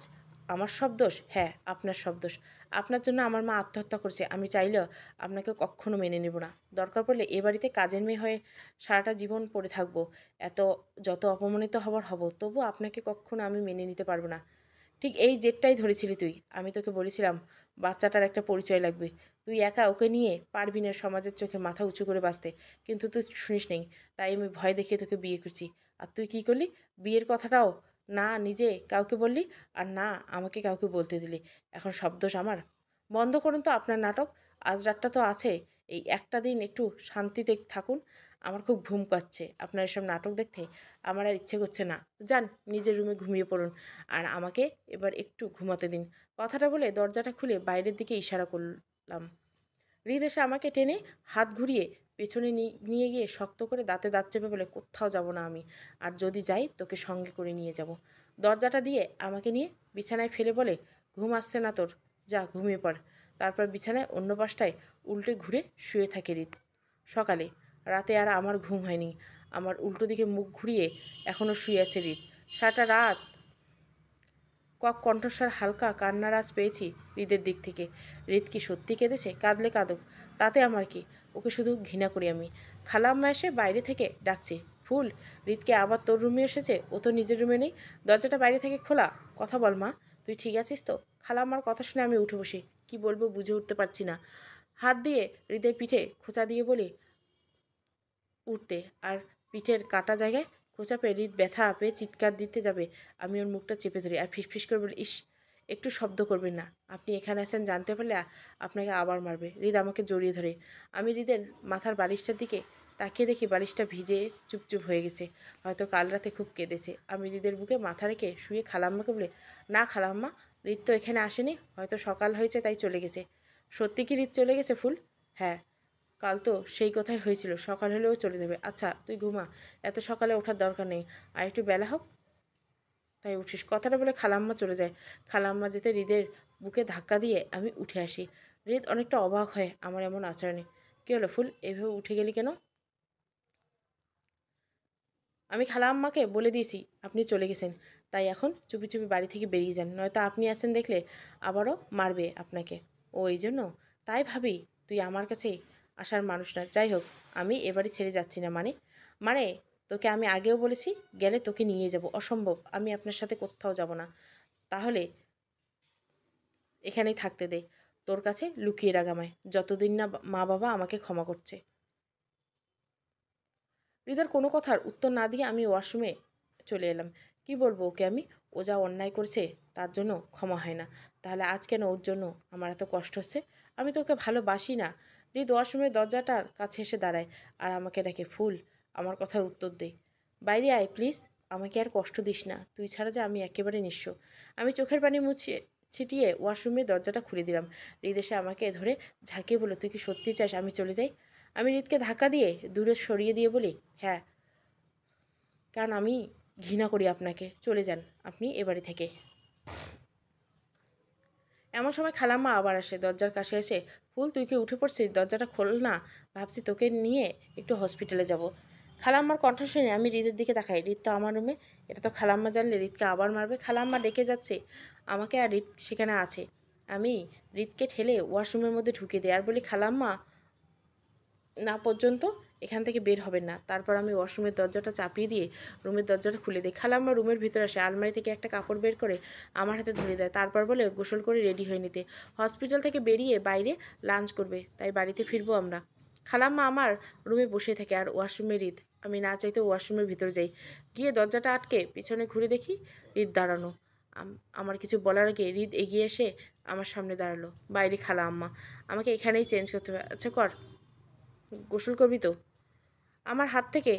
আমার সব দোষ? হ্যাঁ, আপনার সব দোষ। আপনার জন্য আমার মা আত্মহত্যা করছে। আমি চাইলেও আপনাকে কখনো মেনে নেব না। দরকার পড়লে এ বাড়িতে কাজের মেয়ে হয়ে সারাটা জীবন পড়ে থাকবো। এত যত অপমানিত হবার হব, তবু আপনাকে কখনো আমি মেনে নিতে পারবো না। ঠিক এই জেদটাই ধরেছিলি তুই। আমি তোকে বলেছিলাম বাচ্চাটার একটা পরিচয় লাগবে। তুই একা ওকে নিয়ে পারবি না সমাজের চোখে মাথা উঁচু করে বাঁচতে। কিন্তু তুই শুনিস নেই, তাই আমি ভয় দেখিয়ে তোকে বিয়ে করছি। আর তুই কী করলি? বিয়ের কথাটাও না নিজে কাউকে বললি, আর না আমাকে কাউকে বলতে দিলি। এখন সব দোষ আমার। বন্ধ করুন তো আপনার নাটক। আজ রাতটা তো আছে, এই একটা দিন একটু শান্তিতে থাকুন। আমার খুব ঘুম পাচ্ছে আপনার এসব নাটক দেখতে। আমার আর ইচ্ছে করছে না। যান নিজের রুমে ঘুমিয়ে পড়ুন, আর আমাকে এবার একটু ঘুমাতে দিন। কথাটা বলে দরজাটা খুলে বাইরের দিকে ইশারা করলাম। হৃদ এসে আমাকে টেনে হাত ঘুরিয়ে পেছনে নিয়ে গিয়ে শক্ত করে দাঁতে দাঁত চেপে বলে, কোথাও যাব না আমি, আর যদি যাই তোকে সঙ্গে করে নিয়ে যাব। দরজাটা দিয়ে আমাকে নিয়ে বিছানায় ফেলে বলে, ঘুম আসছে না তোর? যা ঘুমিয়ে পড়। তারপর বিছানায় অন্য পাশটায় উল্টে ঘুরে শুয়ে থাকে হৃদ। সকালে রাতে আর আমার ঘুম হয়নি। আমার উল্টো দিকে মুখ ঘুরিয়ে এখনও শুয়ে আছে হৃদ। সারাটা রাত কণ্ঠস্বর হালকা কান্নার আজ পেয়েছি হৃদের দিক থেকে। হৃদ কি সত্যি কেঁদেছে? কাঁদলে কাঁদুক, তাতে আমার কি? ওকে শুধু ঘৃণা করি আমি। খালাম্মা এসে বাইরে থেকে ডাকছে, ফুল, হৃদকে আবার তোর রুমে এসেছে? ও তো নিজের রুমে নেই। দরজাটা বাইরে থেকে খোলা। কথা বল মা, তুই ঠিক আছিস তো? খালাম্মার কথা শুনে আমি উঠে বসি। কি বলবো বুঝে উঠতে পারছি না। হাত দিয়ে হৃদের পিঠে খোঁচা দিয়ে বলি উঠতে, আর পিঠের কাটা জায়গায় খোঁচা পেয়ে হৃদ ব্যথা পেয়ে চিৎকার দিতে যাবে। আমি ওর মুখটা চেপে ধরি আর ফিসফিস করে বলি, ইস, একটু শব্দ করবেন না। আপনি এখানে আছেন জানতে পারলে আপনাকে আবার মারবে। হৃদ আমাকে জড়িয়ে ধরে। আমি হৃদের মাথার বালিশটার দিকে তাকিয়ে দেখি বালিশটা ভিজে চুপচুপ হয়ে গেছে। হয়তো কাল রাতে খুব কেঁদেছে। আমি হৃদের বুকে মাথা রেখে শুয়ে খালাম্মাকে বলে, না খালাম্মা, হৃদ তো এখানে আসেনি, হয়তো সকাল হয়েছে তাই চলে গেছে। সত্যি কি হৃদ চলে গেছে ফুল? হ্যাঁ, কাল তো সেই কথাই হয়েছিল, সকাল হলেও চলে যাবে। আচ্ছা তুই ঘুমা, এত সকালে ওঠার দরকার নেই, আর একটু বেলা হোক তাই উঠিস। কথাটা বলে খালাম্মা চলে যায়। খালাম্মা যেতে হৃদের বুকে ধাক্কা দিয়ে আমি উঠে আসি। হৃদ অনেকটা অবাক হয় আমার এমন আচরণে। কী হলো ফুল, এভাবে উঠে গেলি কেন? আমি খালাম্মাকে বলে দিয়েছি আপনি চলে গেছেন, তাই এখন চুপি চুপি বাড়ি থেকে বেরিয়ে যান, নয়তো আপনি আছেন দেখলে আবারও মারবে আপনাকে। ও এই জন্য? তাই ভাবি তুই আমার কাছে আসার মানুষ না। যাই হোক, আমি এবারে ছেড়ে যাচ্ছি না। মানে? মানে তোকে আমি আগেও বলেছি, গেলে তোকে নিয়ে যাব। অসম্ভব, আমি আপনার সাথে কোথাও যাব না। তাহলে এখানেই থাকতে দে, তোর কাছে লুকিয়ে রাখ আমায়, যতদিন না মা বাবা আমাকে ক্ষমা করছে। হৃদের কোনো কথার উত্তর না দিয়ে আমি ওয়াশরুমে চলে এলাম। কি বলবো ওকে আমি? ও যা অন্যায় করছে তার জন্য ক্ষমা হয় না। তাহলে আজ কেন ওর জন্য আমার এত কষ্ট হচ্ছে? আমি তো ওকে ভালোবাসি না। হৃদ ওয়াশরুমের দরজাটার কাছে এসে দাঁড়ায় আর আমাকে ডাকে, ফুল, আমার কথার উত্তর দে। বাইরে আয় প্লিজ, আমাকে আর কষ্ট দিস না, তুই ছাড়া যে আমি একেবারে নিঃস্ব। আমি চোখের পানি মুছিয়ে ছিটিয়ে ওয়াশরুমের দরজাটা খুলে দিলাম। হৃদ এসে আমাকে ধরে ঝাঁকিয়ে বলল, তুই কি সত্যি চাস আমি চলে যাই? আমি হৃদকে ধাক্কা দিয়ে দূরে সরিয়ে দিয়ে বলি, হ্যাঁ, কারণ আমি ঘৃণা করি আপনাকে। চলে যান আপনি এ বাড়ি থেকে। এমন সময় খালাম্মা আবার আসে। দরজার কাছে এসে, ফুল, তুই কি উঠে পড়ছিস? দরজাটা খোল না, ভাবছি তোকে নিয়ে একটু হসপিটালে যাব। খালাম্মার কণ্ঠ শুনে আমি হৃদের দিকে তাকাই। হৃদ তো আমার রুমে। এটা তো খালাম্মা জানলে হৃদকে আবার মারবে। খালাম্মা ডেকে যাচ্ছে আমাকে, আর হৃদ সেখানে আছে। আমি হৃদকে ঠেলে ওয়াশরুমের মধ্যে ঢুকে দিই আর বলি, খালাম্মা না পর্যন্ত এখান থেকে বের হবেন না। তারপর আমি ওয়াশরুমের দরজাটা চাপিয়ে দিয়ে রুমের দরজাটা খুলে দিই। খালাম্মা রুমের ভিতরে আসে, আলমারি থেকে একটা কাপড় বের করে আমার হাতে ধরে দেয়। তারপর বলে গোসল করে রেডি হয়ে নিতে, হসপিটাল থেকে বেরিয়ে বাইরে লাঞ্চ করবে, তাই বাড়িতে ফিরবো আমরা। খালাম্মা আমার রুমে বসে থাকে আর ওয়াশরুমে হৃদ। আমি না চাইতে ওয়াশরুমের ভিতরে যাই, গিয়ে দরজাটা আটকে পিছনে ঘুরে দেখি হৃদ দাঁড়ানো। আমার কিছু বলার আগে হৃদ এগিয়ে এসে আমার সামনে দাঁড়ালো। বাইরে খালা আম্মা, আমাকে এখানেই চেঞ্জ করতে হবে। আচ্ছা কর, গোসল করবি তো? আমার হাত থেকে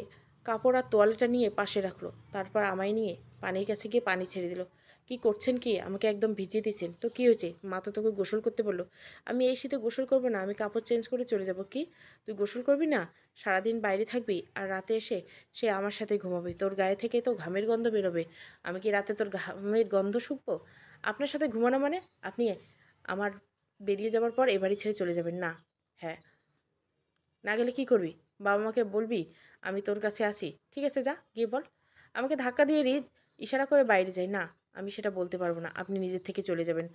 কাপড় আর তোয়ালেটা নিয়ে পাশে রাখলো। তারপর আমায় নিয়ে পানির কাছে গিয়ে পানি ছেড়ে দিল। কি করছেন কি? আমাকে একদম ভিজিয়ে দিয়েছেন তো? কী হয়েছে? মা তো তোকে গোসল করতে বললো। আমি এই শীতে গোসল করবো না, আমি কাপড় চেঞ্জ করে চলে যাব। কি, তুই গোসল করবি না? সারাদিন বাইরে থাকবি আর রাতে এসে সে আমার সাথে ঘুমাবে। তোর গায়ে থেকে তো ঘামের গন্ধ বেরোবে। আমি কি রাতে তোর ঘামের গন্ধ শুকবো? আপনার সাথে ঘুমানো মানে আপনি আমার বেরিয়ে যাওয়ার পর এ বাড়ি ছেড়ে চলে যাবেন? না। হ্যাঁ। না গেলে কি করবি? বাবা মাকে বলবি আমি তোর কাছে আছি? ঠিক আছে, যা গিয়ে বল। আমাকে ধাক্কা দিয়ে হৃদ ইশারা করে বাইরে যায়। না, আমি সেটা বলতে পারবো না, আপনি নিজের থেকে চলে যাবেন।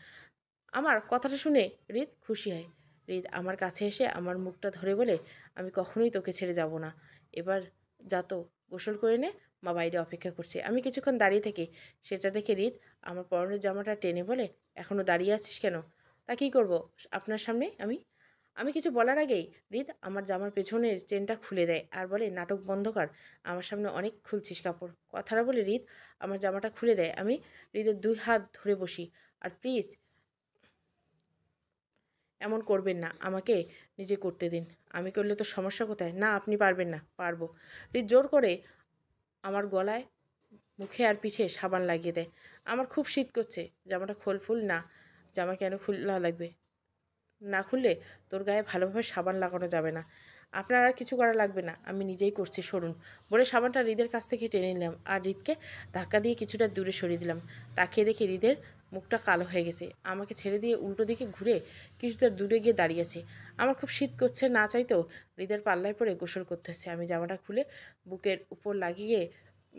আমার কথাটা শুনে হৃদ খুশি হয়। হৃদ আমার কাছে এসে আমার মুখটা ধরে বলে, আমি কখনোই তোকে ছেড়ে যাব না। এবার যা তো, গোসল করে নে, মা বাইরে অপেক্ষা করছে। আমি কিছুক্ষণ দাঁড়িয়ে থাকি। সেটা দেখে হৃদ আমার পরনের জামাটা টেনে বলে, এখনো দাঁড়িয়ে আছিস কেন? তা কি করব আপনার সামনে আমি? আমি কিছু বলার আগেই হৃদ আমার জামার পেছনের চেনটা খুলে দেয় আর বলে, নাটক বন্ধ কর, আমার সামনে অনেক খুলছিস কাপড়। কথাটা বলে হৃদ আমার জামাটা খুলে দেয়। আমি হৃদের 2 হাত ধরে বসি। আর প্লিজ এমন করবেন না, আমাকে নিজে করতে দিন। আমি করলে তো সমস্যা কোথায়? না, আপনি পারবেন না। পারবো। হৃদ জোর করে আমার গলায়, মুখে আর পিঠে সাবান লাগিয়ে দেয়। আমার খুব শীত করছে, জামাটা খোল। ফুল না, জামা কেন খোলা লাগবে? না খুললে তোর গায়ে ভালোভাবে সাবান লাগানো যাবে না। আপনার আর কিছু করা লাগবে না, আমি নিজেই করছি, সরুন। বলে সাবানটা হৃদের কাছ থেকে টেনে নিলাম আর হৃদকে ধাক্কা দিয়ে কিছুটা দূরে সরিয়ে দিলাম। তাকিয়ে দেখি হৃদের মুখটা কালো হয়ে গেছে। আমাকে ছেড়ে দিয়ে উল্টো দিকে ঘুরে কিছুটা দূরে গিয়ে দাঁড়িয়েছে। আমার খুব শীত করছে, না চাইতেও হৃদের পাল্লায় পরে গোসল করতে হচ্ছে। আমি জামাটা খুলে বুকের উপর লাগিয়ে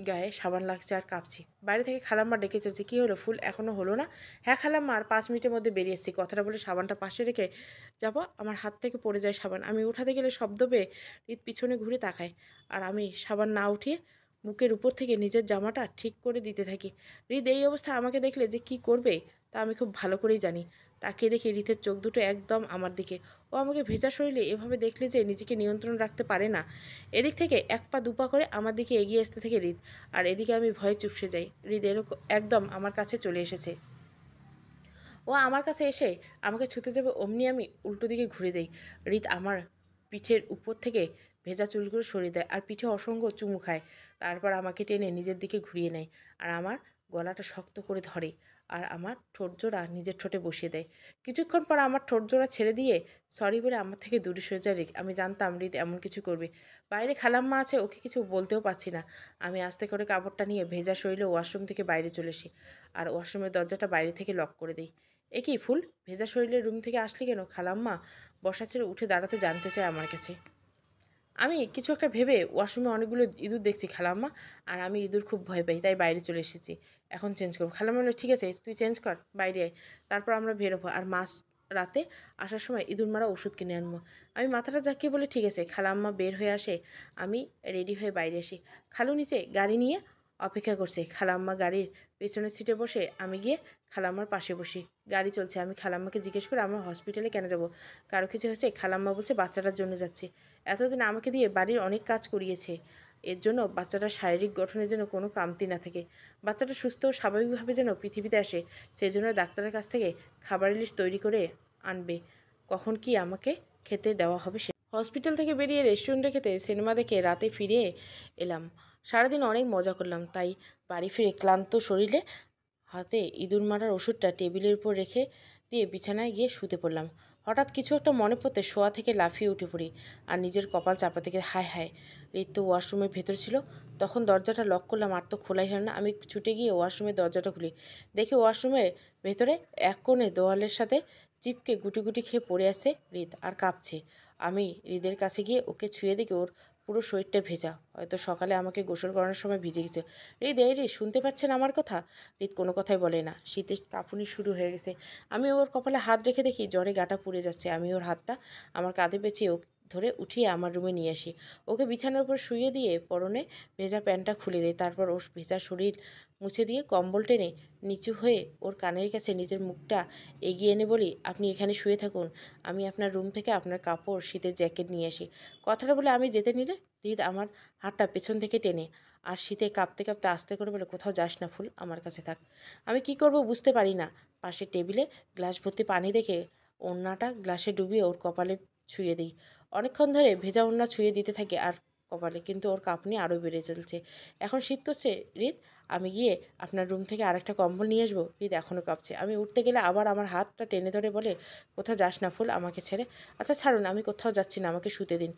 গায়ে সাবান লাগছে আর কাঁপছি। বাইরে থেকে খালাম্মা ডেকে চলছে, কী হলো ফুল, এখনও হলো না? হ্যাঁ খালাম্মা, আর 5 মিনিটের মধ্যে বেরিয়ে এসেছি। কথাটা বলে সাবানটা পাশে রেখে যাব, আমার হাত থেকে পড়ে যায় সাবান। আমি উঠাতে গেলে শব্দ পেয়ে হৃদ পিছনে ঘুরে তাকায়। আর আমি সাবান না উঠিয়ে বুকের উপর থেকে নিজের জামাটা ঠিক করে দিতে থাকি। হৃদ এই অবস্থায় আমাকে দেখলে যে কি করবে তা আমি খুব ভালো করেই জানি। তাকিয়ে দেখি হৃদের চোখ দুটো একদম আমার দিকে। ও আমাকে ভেজা শরীরে এভাবে দেখলে যে নিজেকে নিয়ন্ত্রণ রাখতে পারে না। এদিক থেকে 1 পা 2 পা করে আমার দিকে এগিয়ে আসতে থাকে হৃদ। আর এদিকে আমি ভয়ে চুপসে যাই। হৃদ এরকম একদম আমার কাছে চলে এসেছে। ও আমার কাছে এসে আমাকে ছুতে যাবে, অমনি আমি উল্টো দিকে ঘুরে দেই। হৃদ আমার পিঠের উপর থেকে ভেজা চুলগুলো সরিয়ে দেয় আর পিঠে অসংখ্য চুমু খায়। তারপর আমাকে টেনে নিজের দিকে ঘুরিয়ে নেয় আর আমার গলাটা শক্ত করে ধরে আর আমার ঠোঁটজোড়া নিজের ঠোঁটে বসিয়ে দেয়। কিছুক্ষণ পর আমার ঠোঁটজোড়া ছেড়ে দিয়ে সরি বলে আমার থেকে দূরে সরে যায় হৃদ। আমি জানতাম হৃদ এমন কিছু করবে। বাইরে খালাম্মা আছে, ওকে কিছু বলতেও পারছি না। আমি আস্তে করে কাপড়টা নিয়ে ভেজা শরীরে ওয়াশরুম থেকে বাইরে চলে আসি আর ওয়াশরুমের দরজাটা বাইরে থেকে লক করে দিই। এ কি ফুল, ভেজা শরীরে রুম থেকে আসলি কেন? খালাম্মা বসা ছেড়ে উঠে দাঁড়াতে জানতে চায় আমার কাছে। আমি কিছু একটা ভেবে, ওয়াশরুমে অনেকগুলো ইঁদুর দেখছি খালাম্মা, আর আমি ইঁদুর খুব ভয় পাই, তাই বাইরে চলে এসেছি। এখন চেঞ্জ করবো। খালাম্মা বলল, ঠিক আছে তুই চেঞ্জ কর, বাইরে আয়, তারপর আমরা বেরোবো। আর রাতে আসার সময় ইঁদুর মারা ওষুধ কিনে আনবো। আমি মাথাটা জাকিয়ে বলে, ঠিক আছে। খালাম্মা বের হয়ে আসে, আমি রেডি হয়ে বাইরে আসি। খালু নিচে গাড়ি নিয়ে অপেক্ষা করছে। খালাম্মা গাড়ির পেছনের সিটে বসে, আমি গিয়ে খালাম্মার পাশে বসি। গাড়ি চলছে। আমি খালাম্মাকে জিজ্ঞেস করে, আমরা হসপিটালে কেন যাব? কারো কিছু হয়েছে? খালাম্মা বলছে, বাচ্চাটার জন্য যাচ্ছে। এতদিন আমাকে দিয়ে বাড়ির অনেক কাজ করিয়েছে, এর জন্য বাচ্চাটার শারীরিক গঠনের যেন কোনো কামতি না থাকে, বাচ্চাটা সুস্থ ও স্বাভাবিকভাবে যেন পৃথিবীতে আসে, সেই জন্য ডাক্তারের কাছ থেকে খাবারের লিস্ট তৈরি করে আনবে। কখন কি আমাকে খেতে দেওয়া হবে সে। হসপিটাল থেকে বেরিয়ে রেস্টুরেন্টে খেতে সিনেমা দেখে রাতে ফিরে এলাম। সারাদিন অনেক মজা করলাম, তাই বাড়ি ফিরে ক্লান্ত শরীরে হাতে ইঁদুর মারার ওষুধটা টেবিলের উপর রেখে দিয়ে বিছানায় গিয়ে শুতে পড়লাম। হঠাৎ কিছু একটা মনে পড়তে শোয়া থেকে লাফিয়ে উঠে পড়ি আর নিজের কপাল চাপা থেকে, হায় হায়, রিত তো ওয়াশরুমের ভেতর ছিল। তখন দরজাটা লক করলাম, আর তো খোলাই হল না। আমি ছুটে গিয়ে ওয়াশরুমের দরজাটা খুলি। দেখি ওয়াশরুমের ভেতরে এক কোণে দেওয়ালের সাথে চিপকে গুটি গুটি খেয়ে পড়ে আছে হৃদ আর কাঁপছে। আমি হৃদের কাছে গিয়ে ওকে ছুঁয়ে দেখি ওর পুরো শরীরটা ভেজা, হয়তো সকালে আমাকে গোসল করানোর সময় ভিজে গেছে। হৃদ, এই রে, শুনতে পাচ্ছেন আমার কথা? হৃদ কোনো কথাই বলে না। শীতের কাঁপুনি শুরু হয়ে গেছে। আমি ওর কপালে হাত রেখে দেখি জ্বরে গাটা পুড়ে যাচ্ছে। আমি ওর হাতটা আমার কাঁধে পেঁচিয়ে ধরে উঠিয়ে আমার রুমে নিয়ে আসি। ওকে বিছানার উপর শুয়ে দিয়ে পরনে ভেজা প্যান্টটা খুলে দিই। তারপর ওর ভেজা শরীর মুছে দিয়ে কম্বল টেনে নিচু হয়ে ওর কানের কাছে নিজের মুখটা এগিয়ে এনে বলি, আপনি এখানে শুয়ে থাকুন, আমি আপনার রুম থেকে আপনার কাপড়, শীতের জ্যাকেট নিয়ে আসি। কথাটা বলে আমি যেতে নিলে হৃদ আমার হাতটা পেছন থেকে টেনে আর শীতে কাঁপতে কাঁপতে আস্তে করে বলে, কোথাও যাস না ফুল, আমার কাছে থাক। আমি কি করব বুঝতে পারি না। পাশের টেবিলে গ্লাস ভর্তি পানি দেখে ওড়নাটা গ্লাসে ডুবিয়ে ওর কপালে ছুঁয়ে দিই। অনেকক্ষণ ধরে ভেজা ওড়না ছুঁয়ে দিতে থাকে আর কপালে, কিন্তু ওর কাঁপুনি আরও বেড়ে চলছে। এখন শীত করছে হৃদ, আমি গিয়ে আপনার রুম থেকে আরেকটা কম্বল নিয়ে আসবো? হৃদ এখনও কাঁপছে। আমি উঠতে গেলে আবার আমার হাতটা টেনে ধরে বলে, কোথাও যাস না ফুল, আমাকে ছেড়ে। আচ্ছা ছাড়ুন, আমি কোথাও যাচ্ছি না, আমাকে শুতে দিন।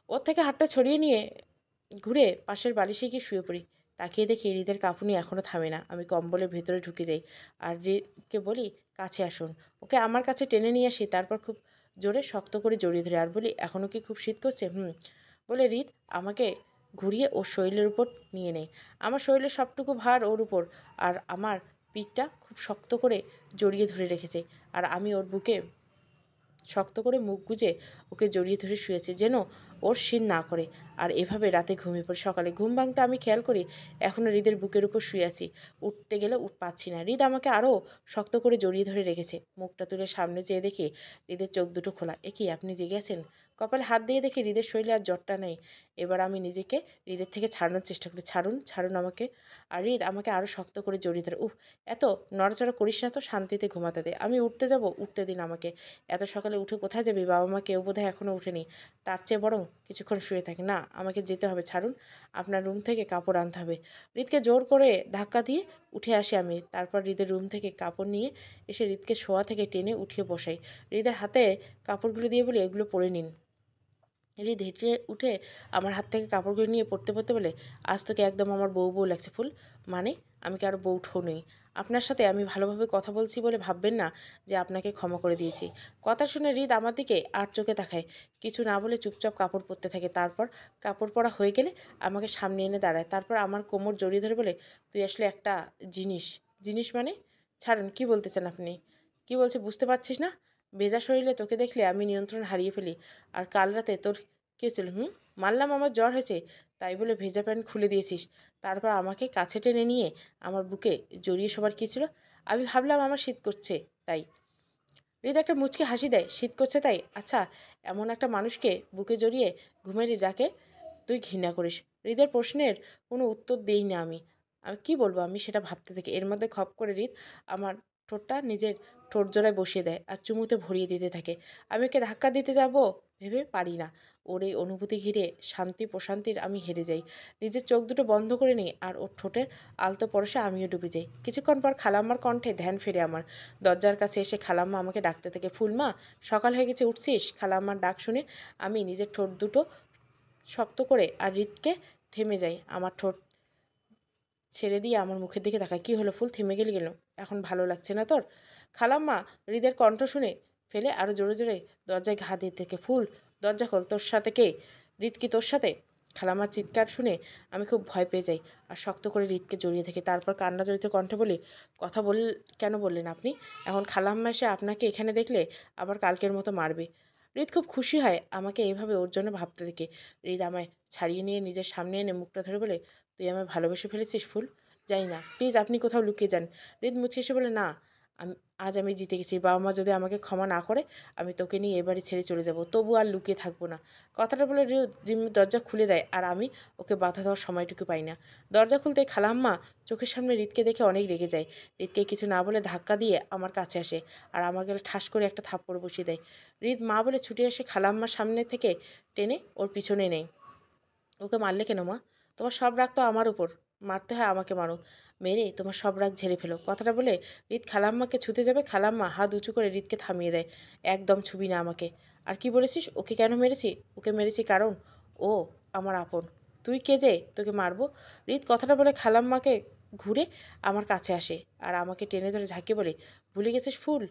ওর থেকে হাতটা ছড়িয়ে নিয়ে ঘুরে পাশের বালিশে গিয়ে শুয়ে পড়ি। তাকিয়ে দেখি হৃদের কাঁপুনি এখনও থামে না। আমি কম্বলের ভেতরে ঢুকে যাই আর হৃদকে বলি, কাছে আসুন। ওকে আমার কাছে টেনে নিয়ে আসি, তারপর খুব জোরে শক্ত করে জড়িয়ে ধরে আর বলি, এখনও কি খুব শীত করছে? বলে হৃদ আমাকে ঘুরিয়ে ওর শরীরের উপর নিয়ে নেয়। আমার শরীরের সবটুকু ভার ওর উপর, আর আমার পিঠটা খুব শক্ত করে জড়িয়ে ধরে রেখেছে। আর আমি ওর বুকে শক্ত করে মুখ গুজে ওকে জড়িয়ে ধরে শুয়েছে, যেন ওর শিন না করে। আর এভাবে রাতে ঘুমিয়ে পড়ে। সকালে ঘুম ভাঙতে আমি খেয়াল করি এখনও হৃদের বুকের উপর শুয়ে আছি। উঠতে গেলে পাচ্ছি না। হৃদ আমাকে আরও শক্ত করে জড়িয়ে ধরে রেখেছে। মুখটা তুলে সামনে চেয়ে দেখি হৃদের চোখ দুটো খোলা। এ কি, আপনি জেগে আছেন? কপালে হাত দিয়ে দেখি হৃদের শরীরে আর জ্বরটা নেই। এবার আমি নিজেকে হৃদের থেকে ছাড়ানোর চেষ্টা করি। ছাড়ুন, ছাড়ুন আমাকে। আর হৃদ আমাকে আরও শক্ত করে জড়িয়ে ধরে। এত নড়াচড়া করিস না তো, শান্তিতে ঘুমাতে দে। আমি উঠতে যাব, উঠতে দিন আমাকে। এত সকালে উঠে কোথায় যাবি? বাবা মা কেউ বোধহয় এখনও উঠেনি। তার চেয়ে বরং কিছুক্ষণ শুয়ে থাকে। না, আমাকে যেতে হবে, ছাড়ুন। আপনার রুম থেকে কাপড় আনতে হবে। হৃদকে জোর করে ধাক্কা দিয়ে উঠে আসি আমি। তারপর হৃদের রুম থেকে কাপড় নিয়ে এসে হৃদকে শোয়া থেকে টেনে উঠিয়ে বসাই। হৃদের হাতে কাপড়গুলো দিয়ে বলি, এগুলো পরে নিন। হৃদ হেঁটে উঠে আমার হাত থেকে কাপড়গুলো নিয়ে পড়তে পড়তে বলে, আজ তোকে একদম আমার বউ বউ লাগছে ফুল। মানে আমি কি আরও বউ ঠো নই? আপনার সাথে আমি ভালোভাবে কথা বলছি বলে ভাববেন না যে আপনাকে ক্ষমা করে দিয়েছি। কথা শুনে হৃদ আমার দিকে আর চোখে তাকায়। কিছু না বলে চুপচাপ কাপড় পরতে থাকে। তারপর কাপড় পরা হয়ে গেলে আমাকে সামনে এনে দাঁড়ায়। তারপর আমার কোমর জড়িয়ে ধরে বলে, তুই আসলে একটা জিনিস। জিনিস মানে? ছাড়ুন, কি বলতে চান আপনি? কি বলছে বুঝতে পারছিস না? ভেজা শরীরে তোকে দেখলে আমি নিয়ন্ত্রণ হারিয়ে ফেলি। আর কাল রাতে তোর কী হয়েছিল? মানলাম আমার জ্বর হয়েছে, তাই বলে ভেজা প্যান্ট খুলে দিয়েছিস। তারপর আমাকে কাছে টেনে নিয়ে আমার বুকে জড়িয়ে শোবার কী ছিল? আমি ভাবলাম আমার শীত করছে তাই। হৃদ একটা মুচকি হাসি দেয়। শীত করছে তাই? আচ্ছা, এমন একটা মানুষকে বুকে জড়িয়ে ঘুমেলি যাকে তুই ঘৃণা করিস। হৃদের প্রশ্নের কোনো উত্তর দেই না আমি। আমি কী বলবো, আমি সেটা ভাবতে থাকি। এর মধ্যে খপ করে হৃদ আমার ঠোঁটটা নিজের ঠোঁট জোড়ায় বসিয়ে দেয় আর চুমুতে ভরিয়ে দিতে থাকে। আমি ওকে ধাক্কা দিতে যাব ভেবে পারি না। ওর এই অনুভূতি ঘিরে শান্তি প্রশান্তির আমি হেরে যাই। নিজের চোখ দুটো বন্ধ করে নিই আর ওর ঠোঁটের আলতো পরশে আমিও ডুবে যাই। কিছুক্ষণ পর খালাম্মার কণ্ঠে ধ্যান ফেরে আমার। দরজার কাছে এসে খালাম্মা আমাকে ডাকতে থাকে, ফুলমা সকাল হয়ে গেছে, উঠছিস? খালাম্মার ডাক শুনে আমি নিজের ঠোঁট দুটো শক্ত করে আর হৃদকে থেমে যাই। আমার ঠোঁট ছেড়ে দিয়ে আমার মুখের দিকে তাকায়। কী হলো ফুল, থেমে গেলি কেন? এখন ভালো লাগছে না তোর? খালাম্মা হৃদের কণ্ঠ শুনে ফেলে আরও জোরে জোরে দরজায় ঘা দিয়ে থেকে, ফুল দরজা খোল, তোর সাথে কে? হৃদ কি তোর সাথে? খালাম্মার চিৎকার শুনে আমি খুব ভয় পেয়ে যাই আর শক্ত করে হৃদকে জড়িয়ে থাকি। তারপর কান্না জড়িত কণ্ঠে বলি, কথা কেন বললেন আপনি? এখন খালাম্মা এসে আপনাকে এখানে দেখলে আবার কালকের মতো মারবে। হৃদ খুব খুশি হয় আমাকে এইভাবে ওর জন্য ভাবতে থেকে। হৃদ আমায় ছাড়িয়ে নিয়ে নিজের সামনে এনে মুখটা ধরে বলে, তুই আমায় ভালোবেসে ফেলেছিস ফুল? জানি না, প্লিজ আপনি কোথাও লুকিয়ে যান। হৃদ মুছে এসে বলে, না, আমি আজ আমি জিতে গেছি। বাবা মা যদি আমাকে ক্ষমা না করে আমি তোকে নিয়ে এ বাড়ি ছেড়ে চলে যাব। তবু আর লুকিয়ে থাকবো না। কথাটা বলে রিম দরজা খুলে দেয় আর আমি ওকে বাধা দেওয়ার সময়টুকু পাই না। দরজা খুলতে খালাম্মা চোখের সামনে হৃদকে দেখে অনেক রেগে যায়। হৃদকে কিছু না বলে ধাক্কা দিয়ে আমার কাছে আসে আর আমার গেলে ঠাস করে একটা থাপ্পড় বসিয়ে দেয়। হৃদ মা বলে ছুটে এসে খালাম্মার সামনে থেকে টেনে ওর পিছনে নেয়। ওকে মারলে কেন মা? তোমার সব রাগ তো আমার উপর। মারতে হয় আমাকে মারো। মেরে তোমার সব রাগ ঝেড়ে ফেলো। কথাটা বলে হৃদ খালাম্মাকে ছুতে যাবে। খালাম্মা হাত উঁচু করে হৃদকে থামিয়ে দেয়। একদম ছুবি না আমাকে। আর কি বলেছিস? ওকে কেন মেরেছি? ওকে মেরেছি কারণ ও আমার আপন। তুই কে যে তোকে মারবো? হৃদ কথাটা বলে খালাম্মাকে ঘুরে আমার কাছে আসে আর আমাকে টেনে ধরে ঝাঁকিয়ে বলে, ভুলে গেছিস ফুল?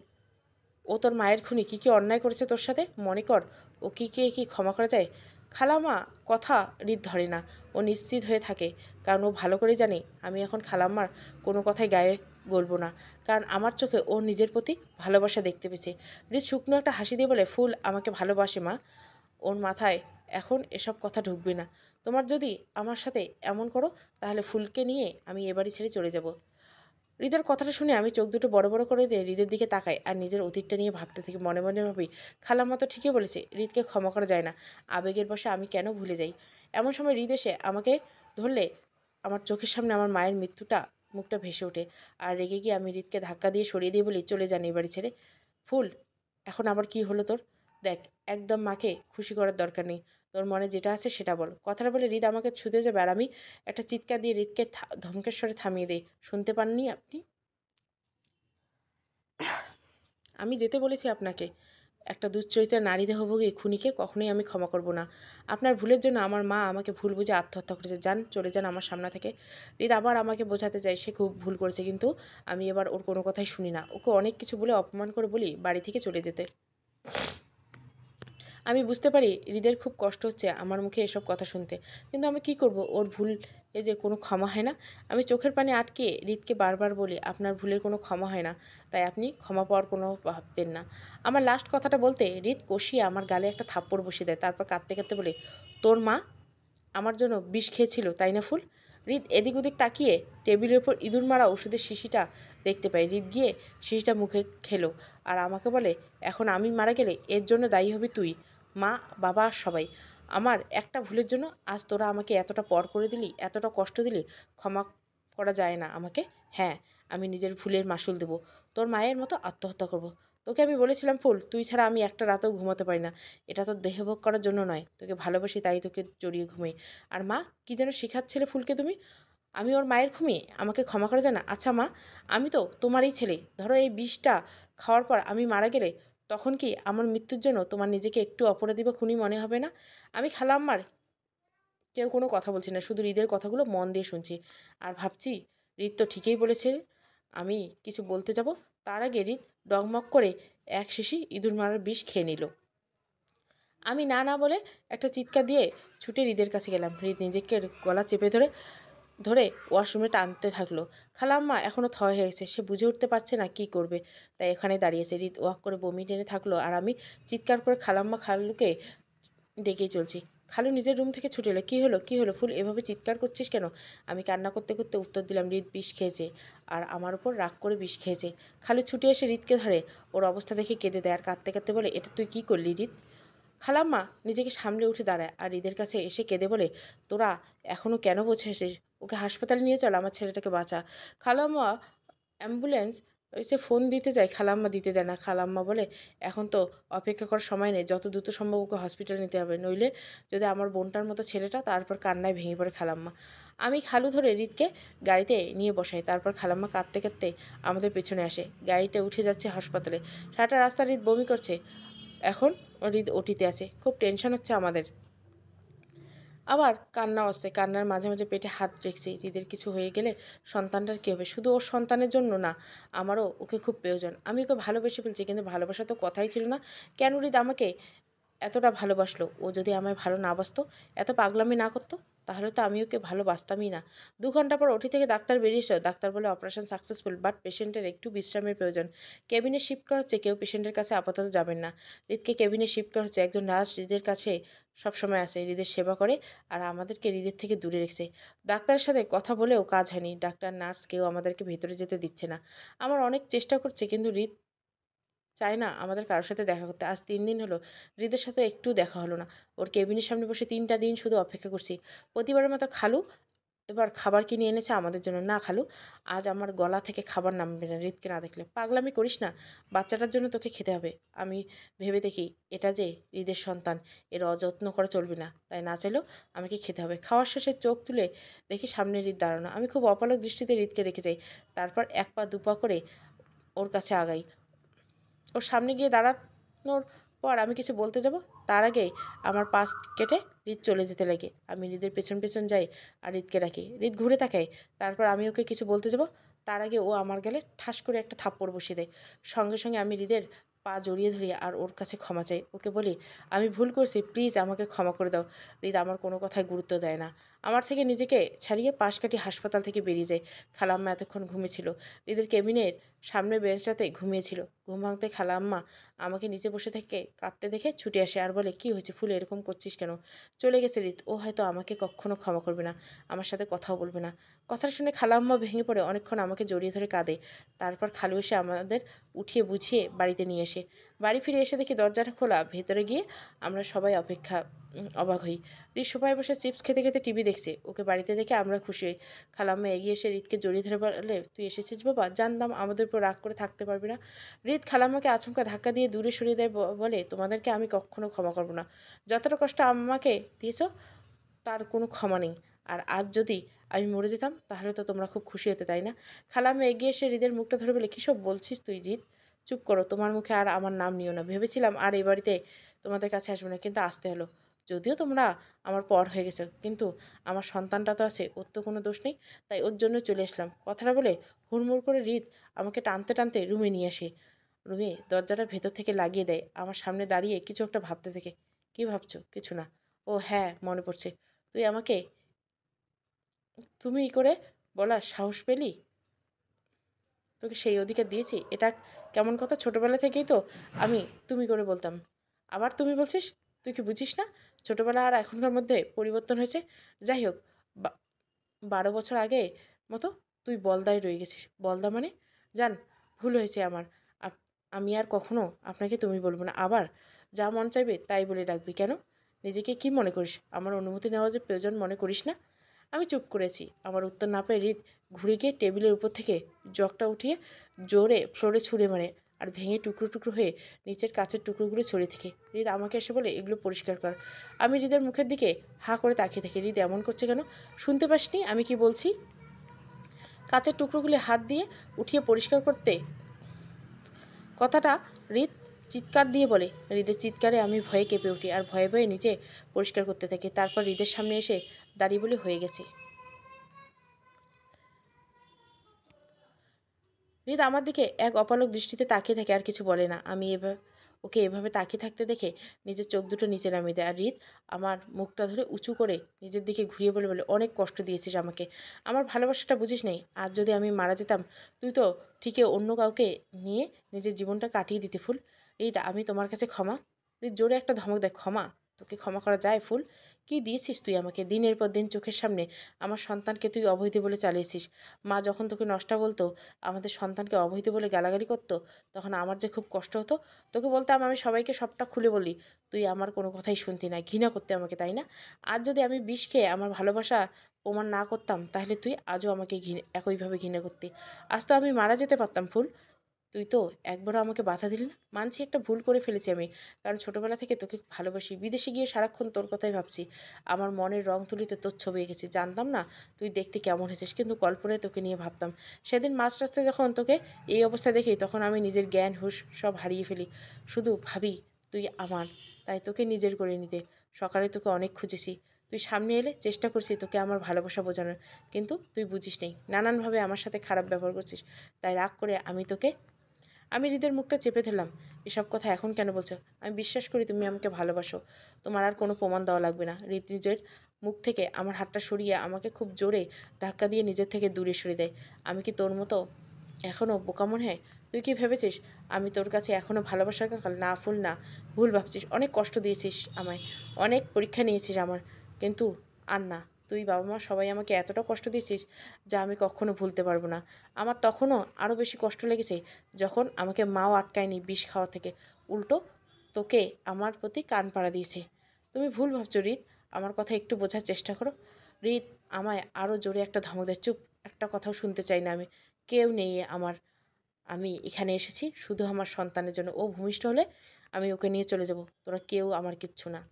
ও তোর মায়ের খুনি। কী কী অন্যায় করেছে তোর সাথে মনে কর। ও কি ক্ষমা করা যায়? খালাম্মা কথা হৃদ ধরে না। ও নিশ্চিত হয়ে থাকে, কারণ ও ভালো করে জানে আমি এখন খালাম্মার কোনো কথাই গায়ে গলবো না, কারণ আমার চোখে ও নিজের প্রতি ভালোবাসা দেখতে পেয়েছে। হৃদ শুকনো একটা হাসি দিয়ে বলে, ফুল আমাকে ভালোবাসে মা। ওর মাথায় এখন এসব কথা ঢুকবে না। তোমার যদি আমার সাথে এমন করো তাহলে ফুলকে নিয়ে আমি এ বাড়ি ছেড়ে চলে যাব। হৃদের কথাটা শুনে আমি চোখ দুটো বড় বড় করে দিয়ে হৃদের দিকে তাকাই আর নিজের অতীতটা নিয়ে ভাবতে থাকি। মনে মনে ভাবি, খালাম্মা তো ঠিকই বলেছে, হৃদকে ক্ষমা করা যায় না। আবেগের বশে আমি কেন ভুলে যাই? এমন সময় হৃদ এসে আমাকে ধরলে আমার চোখের সামনে আমার মায়ের মুখটা ভেসে ওঠে। আর রেগে গিয়ে আমি হৃদকে ধাক্কা দিয়ে সরিয়ে দিয়ে বলি, চলে যান এই বাড়ি ছেড়ে। ফুল, এখন আবার কি হলো তোর? দেখ, একদম মাকে খুশি করার দরকার নেই। তোর মনে যেটা আছে সেটা বল। কথাটা বলে হৃদ আমাকে ছুতে যাবে আর আমি একটা চিৎকার দিয়ে হৃদকে ধমকের স্বরে থামিয়ে দেই। শুনতে পাননি আপনি? আমি যেতে বলেছি আপনাকে। একটা দুশ্চরিত্রা নারী দেহভোগী খুনিকে কখনোই আমি ক্ষমা করব না। আপনার ভুলের জন্য আমার মা আমাকে ভুল বুঝে আত্মহত্যা করেছে। যান, চলে যান আমার সামনে থেকে। হৃদ আবার আমাকে বোঝাতে চায় সে খুব ভুল করেছে, কিন্তু আমি এবার ওর কোনো কথাই শুনি না। ওকে অনেক কিছু বলে অপমান করে বলি বাড়ি থেকে চলে যেতে। আমি বুঝতে পারি হৃদের খুব কষ্ট হচ্ছে আমার মুখে এসব কথা শুনতে, কিন্তু আমি কি করব? ওর ভুল এ যে কোনো ক্ষমা হয় না। আমি চোখের পানি আটকে হৃদকে বারবার বলি, আপনার ভুলের কোনো ক্ষমা হয় না, তাই আপনি ক্ষমা পাওয়ার কোনো ভাববেন না। আমার লাস্ট কথাটা বলতে হৃদ কষিয়ে আমার গালে একটা থাপ্পড় বসিয়ে দেয়, তারপর কাঁদতে কাঁদতে বলে, তোর মা আমার জন্য বিষ খেয়েছিল তাই না ফুল? হৃদ এদিক ওদিক তাকিয়ে টেবিলের উপর ইঁদুর মারা ওষুধের শিশিটা দেখতে পাই। হৃদ গিয়ে শিশিটা মুখে খেলো আর আমাকে বলে, এখন আমি মারা গেলে এর জন্য দায়ী হবি তুই, মা, বাবা, সবাই। আমার একটা ভুলের জন্য আজ তোরা আমাকে এতটা পর করে দিলি, এতটা কষ্ট দিলি। ক্ষমা করা যায় না আমাকে? হ্যাঁ, আমি নিজের ভুলের মাসুল দেবো। তোর মায়ের মতো আত্মহত্যা করব। তোকে আমি বলেছিলাম ফুল, তুই ছাড়া আমি একটা রাতেও ঘুমাতে পারি না। এটা তোর দেহভোগ করার জন্য নয়, তোকে ভালোবাসি তাই তোকে জড়িয়ে ঘুমাই। আর মা, কি যেন শেখাচ্ছিলে ফুলকে তুমি? আমি ওর মায়ের খুমি, আমাকে ক্ষমা করা যায় না? আচ্ছা মা, আমি তো তোমারই ছেলে। ধরো এই বিষটা খাওয়ার পর আমি মারা গেলে তখন কি আমার মৃত্যুর জন্য তোমার নিজেকে একটু অপরাধী বা খুনি মনে হবে না? আমি খালাম্মার কেউ কোনো কথা বলছি না, শুধু হৃদের কথাগুলো মন দিয়ে শুনছি আর ভাবছি, হৃদ তো ঠিকই বলেছে। আমি কিছু বলতে যাব তার আগে হৃদ ডগমগ করে এক শিশি ইঁদুর মারার বিষ খেয়ে নিল। আমি না না বলে একটা চিৎকার দিয়ে ছুটে হৃদের কাছে গেলাম। হৃদ নিজেকে গলা চেপে ধরে ধরে ওয়াশরুমে টানতে থাকলো। খালাম্মা এখনও থয় হয়ে গেছে, সে বুঝে উঠতে পারছে না কি করবে, তাই এখানে দাঁড়িয়েছে। হৃদ ওয়াক করে বমি টেনে থাকলো আর আমি চিৎকার করে খালাম্মা খালুকে ডেকেই চলছি। খালু নিজের রুম থেকে ছুটে এলো। কী হলো, কী হলো ফুল, এভাবে চিৎকার করছিস কেন? আমি কান্না করতে করতে উত্তর দিলাম, হৃদ বিষ খেয়েছে আর আমার উপর রাগ করে বিষ খেয়েছে। খালু ছুটে এসে হৃদকে ধরে ওর অবস্থা দেখে কেঁদে দেয় আর কাঁদতে কাঁদতে বলে, এটা তুই কী করলি হৃদ? খালাম্মা নিজেকে সামলে উঠে দাঁড়ায় আর হৃদের কাছে এসে কেঁদে বলে, তোরা এখনও কেন বোঝাইছিস? ওকে হাসপাতালে নিয়ে চল, আমার ছেলেটাকে বাঁচা। খালাম্মা অ্যাম্বুলেন্স ওইটা ফোন দিতে যায়, খালাম্মা দিতে দেয় না। খালাম্মা বলে, এখন তো অপেক্ষা করার সময় নেই, যত দ্রুত সম্ভব ওকে হসপিটালে নিতে হবে, নইলে যদি আমার বোনটার মতো ছেলেটা। তারপর কান্নায় ভেঙে পড়ে খালাম্মা। আমি খালু ধরে হৃদকে গাড়িতে নিয়ে বসাই, তারপর খালাম্মা কাঁদতে কাঁদতে আমাদের পেছনে আসে। গাড়িতে উঠে যাচ্ছে হাসপাতালে। সারাটা রাস্তা হৃদ বমি করছে। এখন হৃদ ওটিতে আছে, খুব টেনশন হচ্ছে আমাদের। আবার কান্নাও আসছে, কান্নার মাঝে মাঝে পেটে হাত রেখেছি। হৃদের কিছু হয়ে গেলে সন্তানটার কী হবে? শুধু ওর সন্তানের জন্য না, আমারও ওকে খুব প্রয়োজন। আমি ওকে ভালোবেসে ফেলছি, কিন্তু ভালোবাসা তো কথাই ছিল না। কেন হৃদ আমাকে এতটা ভালোবাসলো? ও যদি আমায় ভালো না বাসতো, এত পাগলামি না করতো, তাহলে তো আমি ওকে ভালোবাসতামই না। 2 ঘন্টা পর ওটি থেকে ডাক্তার বেরিয়ে এসো। ডাক্তার বলে, অপারেশন সাকসেসফুল, বাট পেশেন্টের একটু বিশ্রামের প্রয়োজন। কেবিনে শিফট করা হচ্ছে, কেউ পেশেন্টের কাছে আপাতত যাবেন না। হৃদকে কেবিনে শিফট করা হচ্ছে। একজন নার্স হৃদের কাছে সবসময় আসে, হৃদের সেবা করে আর আমাদেরকে হৃদের থেকে দূরে রেখেছে। ডাক্তারের সাথে কথা বলেও কাজ হয়নি। ডাক্তার, নার্স কেউ আমাদেরকে ভেতরে যেতে দিচ্ছে না। আমার অনেক চেষ্টা করছে, কিন্তু হৃদ চায় না আমাদের কারোর সাথে দেখা করতে। আজ 3 দিন হলো হৃদের সাথে একটু দেখা হলো না। ওর কেবিনের সামনে বসে 3টা দিন শুধু অপেক্ষা করছি। প্রতিবারের মতো খালু এবার খাবার কিনে এনেছে আমাদের জন্য। না খালু, আজ আমার গলা থেকে খাবার নামবে না হৃদকে না দেখলে। পাগলামি করিস না, বাচ্চাটার জন্য তোকে খেতে হবে। আমি ভেবে দেখি, এটা যে হৃদের সন্তান, এর অযত্ন করা চলবে না, তাই না চাইলেও আমাকে খেতে হবে। খাওয়ার শেষে চোখ তুলে দেখি সামনে হৃদ দাঁড়ানো। আমি খুব অপলক দৃষ্টিতে হৃদকে দেখে যাই, তারপর 1 পা 2 পা করে ওর কাছে আগাই। ওর সামনে গিয়ে দাঁড়ানোর পর আমি কিছু বলতে যাব, তার আগেই আমার পাশ কেটে হৃদ চলে যেতে লাগে। আমি হৃদের পেছন পেছন যাই আর হৃদকে ডাকি। হৃদ ঘুরে তাকায়, তারপর আমি ওকে কিছু বলতে যাব, তার আগে ও আমার গালে ঠাস করে একটা থাপ্পড় বসিয়ে দেয়। সঙ্গে সঙ্গে আমি হৃদের পা জড়িয়ে ধরি আর ওর কাছে ক্ষমা চাই। ওকে বলি, আমি ভুল করছি, প্লিজ আমাকে ক্ষমা করে দাও। হৃদ আমার কোনো কথায় গুরুত্ব দেয় না, আমার থেকে নিজেকে ছাড়িয়ে পাশ কাটি হাসপাতাল থেকে বেরিয়ে যায়। খালাম্মা এতক্ষণ ঘুমিয়েছিল, হৃদের কেবিনের সামনের বেঞ্চটাতে ঘুমিয়েছিল। ঘুম ভাঙতে খালাম্মা আমাকে নিচে বসে থেকে কাঁদতে দেখে ছুটে আসে আর বলে, কি হয়েছে ফুল, এরকম করছিস কেন? চলে গেছে হৃদ, ও হয়তো আমাকে কখনো ক্ষমা করবে না, আমার সাথে কথাও বলবে না। কথাটা শুনে খালাম্মা ভেঙে পড়ে অনেকক্ষণ আমাকে জড়িয়ে ধরে কাঁদে। তারপর খালু এসে আমাদের উঠিয়ে বুঝিয়ে বাড়িতে নিয়ে আসে। বাড়ি ফিরে এসে দেখি দরজাটা খোলা। ভেতরে গিয়ে আমরা সবাই অবাক হই। হৃদ সোফায় বসে চিপস খেতে খেতে টিভি দেখছে। ওকে বাড়িতে দেখে আমরা খুশি হই। খালাম্মা এগিয়ে এসে হৃদকে জড়িয়ে ধরে বলে, তুই এসেছিস বাবা, জানতাম আমাদের উপর রাগ করে থাকতে পারবি না। হৃদ খালাম্মাকে আচমকা ধাক্কা দিয়ে দূরে সরিয়ে দেয়, বলে, তোমাদেরকে আমি কখনো ক্ষমা করবো না। যতটা কষ্ট আমাকে দিয়েছো তার কোনো ক্ষমা নেই। আর আজ যদি আমি মরে যেতাম তাহলে তো তোমরা খুব খুশি হতে, তাই না? খালাম্মা এগিয়ে এসে হৃদের মুখটা ধরে বলে, কী সব বলছিস তুই হৃদ? চুপ করো, তোমার মুখে আর আমার নাম নিও না। ভেবেছিলাম আর এই বাড়িতে তোমাদের কাছে আসবে না, কিন্তু আসতে হলো। যদিও তোমরা আমার পর হয়ে গেছো, কিন্তু আমার সন্তানটা তো আছে, ওর তো কোনো দোষ নেই, তাই ওর জন্য চলে আসলাম। কথাটা বলে হুড়মুড় করে হৃদ আমাকে টানতে টানতে রুমে নিয়ে আসে। রুমে দরজাটা ভেতর থেকে লাগিয়ে দেয়, আমার সামনে দাঁড়িয়ে কিছু একটা ভাবতে থাকে। কি ভাবছো? কিছু না। ও হ্যাঁ, মনে পড়ছে। তুই আমাকে তুমি করে বলার সাহস পেলি? তোকে সেই অধিকার দিয়েছি? এটা কেমন কথা? ছোটবেলা থেকেই তো আমি তুমি করে বলতাম, আবার তুমি বলছিস? তুই কি বুঝিস না ছোটবেলা আর এখনকার মধ্যে পরিবর্তন হয়েছে? যাই হোক, 12 বছর আগে মতো তুই বলদায় রয়ে গেছিস। বলদা মানে? জান, ভুল হয়েছে আমার। আমি আর কখনো আপনাকে তুমি বলবো না। আবার যা মন চাইবে তাই বলে ডাকবি কেন? নিজেকে কি মনে করিস? আমার অনুমতি নেওয়া যে প্রয়োজন মনে করিস না? আমি চুপ করেছি। আমার উত্তর না পেয়ে হৃদ ঘুরে গিয়ে টেবিলের উপর থেকে জগটা উঠিয়ে জোরে ফ্লোরে ছুঁড়ে মারে, আর ভেঙে টুকরো টুকরো হয়ে নিচের কাচের টুকরোগুলো ছড়িয়ে থাকে। হৃদ আমাকে এসে বলে, এগুলো পরিষ্কার কর। আমি হৃদের মুখের দিকে হাঁ করে তাকিয়ে থাকি। হৃদ এমন করছে কেন? শুনতে পাসনি আমি কি বলছি? কাচের টুকরোগুলি হাত দিয়ে উঠিয়ে পরিষ্কার করতে কথাটা হৃদ চিৎকার দিয়ে বলে। হৃদের চিৎকারে আমি ভয়ে কেঁপে উঠি, আর ভয়ে ভয়ে নিচে পরিষ্কার করতে থাকি। তারপর হৃদের সামনে এসে দাঁড়িয়ে বলে, হয়ে গেছে। হৃদ আমার দিকে এক অপলক দৃষ্টিতে তাকিয়ে থাকে, আর কিছু বলে না। আমি ওকে এভাবে তাকিয়ে থাকতে দেখে নিজের চোখ দুটো নিচে নামিয়ে দেয়, আর হৃদ আমার মুখটা ধরে উঁচু করে নিজের দিকে ঘুরিয়ে বলে, অনেক কষ্ট দিয়েছিস আমাকে। আমার ভালোবাসাটা বুঝিস নেই। আর যদি আমি মারা যেতাম, তুই তো ঠিকই অন্য কাউকে নিয়ে নিজের জীবনটা কাটিয়ে দিতে। ফুল, হৃদ আমি তোমার কাছে ক্ষমা। হৃদ জোরে একটা ধমক দেয়। ক্ষমা? তোকে ক্ষমা করা যায়? ফুল, কি দিয়েছিস তুই আমাকে? দিনের পর দিন চোখের সামনে আমার সন্তানকে তুই অবৈধ বলে চালিয়েছিস। মা যখন তোকে নষ্টা বলতো, আমাদের সন্তানকে অবৈধ বলে গালাগালি করতো, তখন আমার যে খুব কষ্ট হতো। তোকে বলতাম আমি সবাইকে সবটা খুলে বলি, তুই আমার কোনো কথাই শুনতি না, ঘৃণা করতে আমাকে, তাই না? আজ যদি আমি বিষ খেয়ে আমার ভালোবাসা প্রমাণ না করতাম, তাহলে তুই আজও আমাকে একইভাবে ঘৃণা করতি। আজ তো আমি মারা যেতে পারতাম। ফুল, তুই তো একবারও আমাকে বাধা দিলি না। মানছি একটা ভুল করে ফেলেছি আমি, কারণ ছোটবেলা থেকে তোকে ভালোবাসি। বিদেশে গিয়ে সারাক্ষণ তোর কথাই ভাবছি। আমার মনের রং তুলিতে তোর ছবি এঁকেছি। জানতাম না তুই দেখতে কেমন হয়েছিস, কিন্তু কল্পনায় তোকে নিয়ে ভাবতাম। সেদিন মাঝ রাস্তায় যখন তোকে এই অবস্থা দেখি, তখন আমি নিজের জ্ঞান হুঁশ সব হারিয়ে ফেলি। শুধু ভাবি তুই আমার, তাই তোকে নিজের করে নিতে। সকালে তোকে অনেক খুঁজেছি, তুই সামনে এলে চেষ্টা করছি তোকে আমার ভালোবাসা বোঝানোর, কিন্তু তুই বুঝিস নেই। নানানভাবে আমার সাথে খারাপ ব্যবহার করছিস। তাই রাগ করে আমি হৃদের মুখটা চেপে ধরলাম। এসব কথা এখন কেন বলছো? আমি বিশ্বাস করি তুমি আমাকে ভালোবাসো। তোমার আর কোনো প্রমাণ দেওয়া লাগবে না। হৃদ নিজের মুখ থেকে আমার হাতটা সরিয়ে আমাকে খুব জোরে ধাক্কা দিয়ে নিজের থেকে দূরে সরিয়ে দেয়। আমি কি তোর মতো এখনও বোকা মনে হয়? তুই কি ভেবেছিস আমি তোর কাছে এখনও ভালোবাসার কাকাল? না ফুল, না, ভুল ভাবছিস। অনেক কষ্ট দিয়েছিস আমায়, অনেক পরীক্ষা নিয়েছিস আমার, কিন্তু আর না। তুই, বাবা মা সবাই আমাকে এতটা কষ্ট দিয়েছিস যা আমি কখনো ভুলতে পারবো না। আমার তখনও আরও বেশি কষ্ট লেগেছে যখন আমাকে মাও আটকায়নি বিষ খাওয়া থেকে, উল্টো তোকে আমার প্রতি কান পাড়া দিয়েছে। তুমি ভুল ভাবছো হৃদ, আমার কথা একটু বোঝার চেষ্টা করো। হৃদ আমায় আরও জোরে একটা ধমক দেয়। চুপ, একটা কথাও শুনতে চাই না আমি। কেউ নেই আমার। আমি এখানে এসেছি শুধু আমার সন্তানের জন্য। ও ভূমিষ্ঠ হলে আমি ওকে নিয়ে চলে যাব। তোরা কেউ আমার কিচ্ছু না।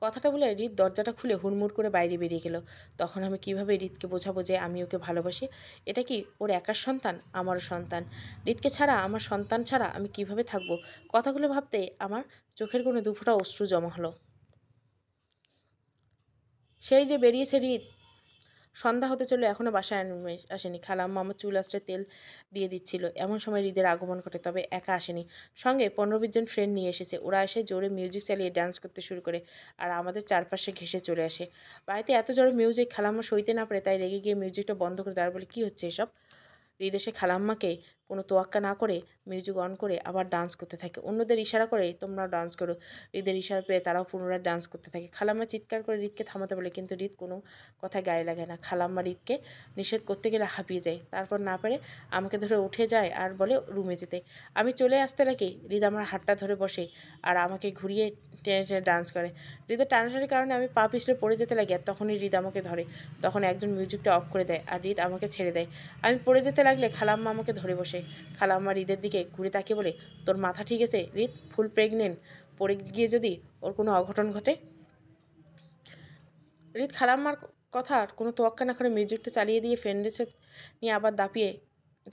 কথাটা বলে হৃদ দরজাটা খুলে হুড়মুড় করে বাইরে বেরিয়ে গেল। তখন আমি কিভাবে হৃদকে বোঝাবো যে আমি ওকে ভালোবাসি? এটা কি ওর একার সন্তান? আমারও সন্তান। হৃদকে ছাড়া, আমার সন্তান ছাড়া আমি কিভাবে থাকবো? কথাগুলো ভাবতে আমার চোখের কোনো দুফোঁটা অশ্রু জমা হলো। সেই যে বেরিয়েছে হৃদ। সন্ধ্যা হতে চললো, এখনও বাসায় আসেনি। খালাম্মা আমার চুল আঁচড়ে তেল দিয়ে দিচ্ছিল। এমন সময় হৃদের আগমন ঘটে, তবে একা আসেনি। সঙ্গে 15-20 জন ফ্রেন্ড নিয়ে এসেছে। ওরা এসে জোরে মিউজিক চালিয়ে ডান্স করতে শুরু করে, আর আমাদের চারপাশে ঘেঁষে চলে আসে। বাড়িতে এত জোরে মিউজিক খালাম্মা সইতে না পারে, তাই রেগে গিয়ে মিউজিকটা বন্ধ করে দেওয়ার বলে, কী হচ্ছে এসব? হৃদ এসে খালাম্মাকে কোনো তোয়াক্কা না করে মিউজিক অন করে আবার ডান্স করতে থাকে। অন্যদের ইশারা করে তোমরাও ডান্স করো। হৃদের ইশারা পেয়ে তারাও পুনরায় ডান্স করতে থাকে। খালাম্মা চিৎকার করে হৃদকে থামাতে বলে, কিন্তু হৃদ কোনো কথা গায়ে লাগে না। খালাম্মা হৃদকে নিষেধ করতে গেলে হাঁপিয়ে যায়। তারপর না পারে আমাকে ধরে উঠে যায় আর বলে রুমে যেতে। আমি চলে আসতে লাগি হৃদ আমার হাতটা ধরে বসে আর আমাকে ঘুরিয়ে টেনে টেনে ডান্স করে। হৃদের টানাটানির কারণে আমি পা পিছলে পড়ে যেতে লাগি, আর তখনই হৃদ আমাকে ধরে। তখন একজন মিউজিকটা অফ করে দেয়, আর হৃদ আমাকে ছেড়ে দেয়। আমি পড়ে যেতে লাগলে খালাম্মা আমাকে ধরে বসে। খালাম্মা হৃদের দিকে ঘুরে তাকিয়ে বলে, তোর মাথা ঠিক আছে হৃদ? ফুল প্রেগনেন্ট, পড়ে গিয়ে যদি ওর কোনো অঘটন ঘটে? হৃদ খালাম্মার কথার কোনো তোয়াক্কা না করে মিউজিকটা চালিয়ে দিয়ে ফ্রেন্ডের নিয়ে আবার দাপিয়ে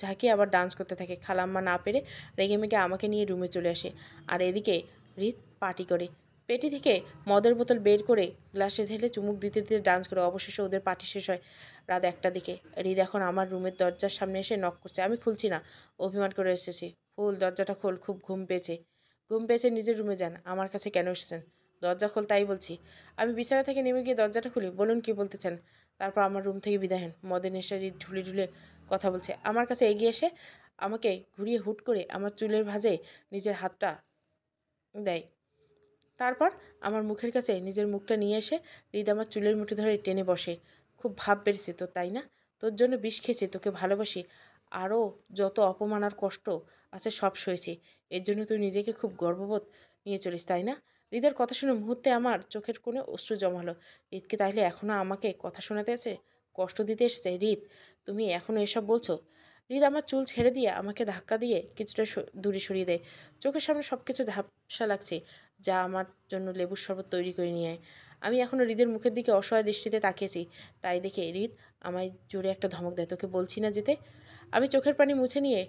ঝাঁকিয়ে আবার ডান্স করতে থাকে। খালাম্মা না পেরে রেগেমেগে আমাকে নিয়ে রুমে চলে আসে। আর এদিকে হৃদ পার্টি করে। পেটি থেকে মদের বোতল বের করে গ্লাসে ঢেলে চুমুক দিতে দিতে ডান্স করে। অবশেষে ওদের পার্টি শেষ হয় রাত 1টার দিকে। হৃদ এখন আমার রুমের দরজার সামনে এসে নক করছে। আমি খুলছি না, অভিমান করে এসেছি। ফুল, দরজাটা খোল, খুব ঘুম পেয়েছে। ঘুম পেয়েছে, নিজের রুমে যান, আমার কাছে কেন এসেছেন? দরজা খোল, তাই বলছি। আমি বিছানা থেকে নেমে গিয়ে দরজাটা খুলি। বলুন, কি বলতে চান? তারপর আমার রুম থেকে বিদায় হন। মদের নেশা হৃদ ঢুলে ঢুলে কথা বলছে। আমার কাছে এগিয়ে এসে আমাকে ঘুরিয়ে হুট করে আমার চুলের ভাঁজে নিজের হাতটা দেয়। তারপর আমার মুখের কাছে নিজের মুখটা নিয়ে এসে হৃদ আমার চুলের মুঠি ধরে টেনে বসে। খুব ভাব বেড়েছে তো, তাই না? তোর জন্য বিষ খেয়েছি, তোকে ভালোবাসি। আরও যত অপমান আর কষ্ট আছে সব সয়েছি। এর জন্য তুই নিজেকে খুব গর্ববোধ নিয়ে চলিস, তাই না? হৃদের কথা শুনে মুহূর্তে আমার চোখের কোণে অশ্রু জমালো। হৃদকে তাইলে এখনও আমাকে কথা শোনাতে আছে, কষ্ট দিতে এসেছে? হৃদ, তুমি এখনও এসব বলছো? হৃদ আমার চুল ছেড়ে দিয়ে আমাকে ধাক্কা দিয়ে কিছুটা দূরে সরিয়ে দেয়। চোখের সামনে সব কিছু ঝাপসা লাগছে। যা আমার জন্য লেবুর শরবত তৈরি করে নিয়ে আয়। আমি এখনও হৃদের মুখের দিকে অসহায় দৃষ্টিতে তাকিয়েছি। তাই দেখে হৃদ আমায় জোরে একটা ধমক দেয়। তোকে বলছি না যেতে? আমি চোখের পানি মুছে নিয়ে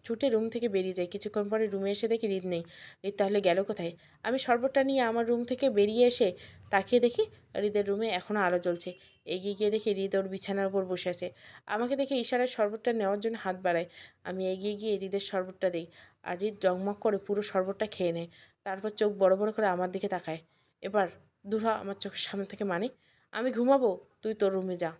ছুটে রুম থেকে বেরিয়ে যাই। কিছুক্ষণ পরে রুমে এসে দেখি হৃদ নেই। হৃদ তাহলে গেল কোথায়? আমি শরবতটা নিয়ে আমার রুম থেকে বেরিয়ে এসে তাকিয়ে দেখি হৃদের রুমে এখনও আলো জ্বলছে। এগিয়ে গিয়ে দেখি হৃদ ওর বিছানার উপর বসে আছে। আমাকে দেখে ইশারায় শরবতটা নেওয়ার জন্য হাত বাড়ায়। আমি এগিয়ে গিয়ে হৃদের শরবতটা দিই। আর হৃদ ডগমগ করে পুরো শরবতটা খেয়ে নেয়। তারপর চোখ বড় বড় করে আমার দিকে তাকায়। এবার দূর হ আমার চোখের সামনে থেকে। মানে? আমি ঘুমাবো, তুই তোর রুমে যা।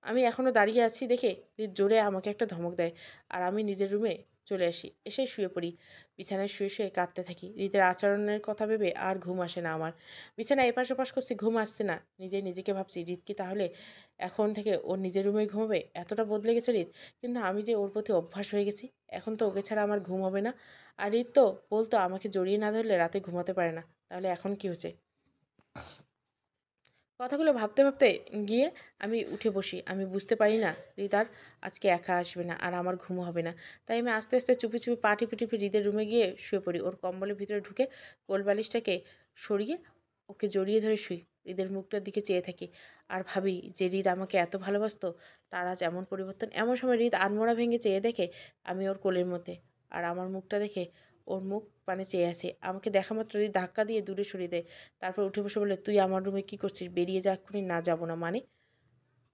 আমি এখনও দাঁড়িয়ে আছি দেখে হৃদ জোরে আমাকে একটা ধমক দেয়। আর আমি নিজের রুমে চলে আসি। এসে শুয়ে পড়ি। বিছানায় শুয়ে শুয়ে কাঁদতে থাকি। হৃদের আচরণের কথা ভেবে আর ঘুম আসে না আমার। বিছানায় এপাশ ওপাশ করছি, ঘুম আসছে না। নিজেকে ভাবছি, হৃদ কি তাহলে এখন থেকে ওর নিজের রুমেই ঘুমাবে? এতটা বদলে গেছে হৃদ। কিন্তু আমি যে ওর প্রতি অভ্যাস হয়ে গেছি। এখন তো ওকে ছাড়া আমার ঘুম হবে না। আর হৃদ তো বলতো আমাকে জড়িয়ে না ধরলে রাতে ঘুমাতে পারে না। তাহলে এখন কি হচ্ছে? কথাগুলো ভাবতে ভাবতে গিয়ে আমি উঠে বসি। আমি বুঝতে পারি না হৃদ আর আজকে একা আসবে না, আর আমার ঘুমও হবে না। তাই আমি আস্তে আস্তে চুপি চুপি পা টিপে টিপে হৃদের রুমে গিয়ে শুয়ে পড়ি। ওর কম্বলের ভিতরে ঢুকে কোলবালিশটাকে সরিয়ে ওকে জড়িয়ে ধরে শুই। হৃদের মুখটার দিকে চেয়ে থাকি। আর ভাবি যে হৃদ আমাকে এত ভালোবাসতো, তার আজ এমন পরিবর্তন। এমন সময় হৃদ আনমোড়া ভেঙে চেয়ে দেখে আমি ওর কোলের মধ্যে। আর আমার মুখটা দেখে ওর মুখ পানে চেয়ে আছে। আমাকে দেখা মাত্র হৃদ ধাক্কা দিয়ে দূরে সরিয়ে দেয়। তারপর উঠে বসে বলে, তুই আমার রুমে কী করছিস? বেরিয়ে যা এক্ষুনি। না, যাবো না মানে?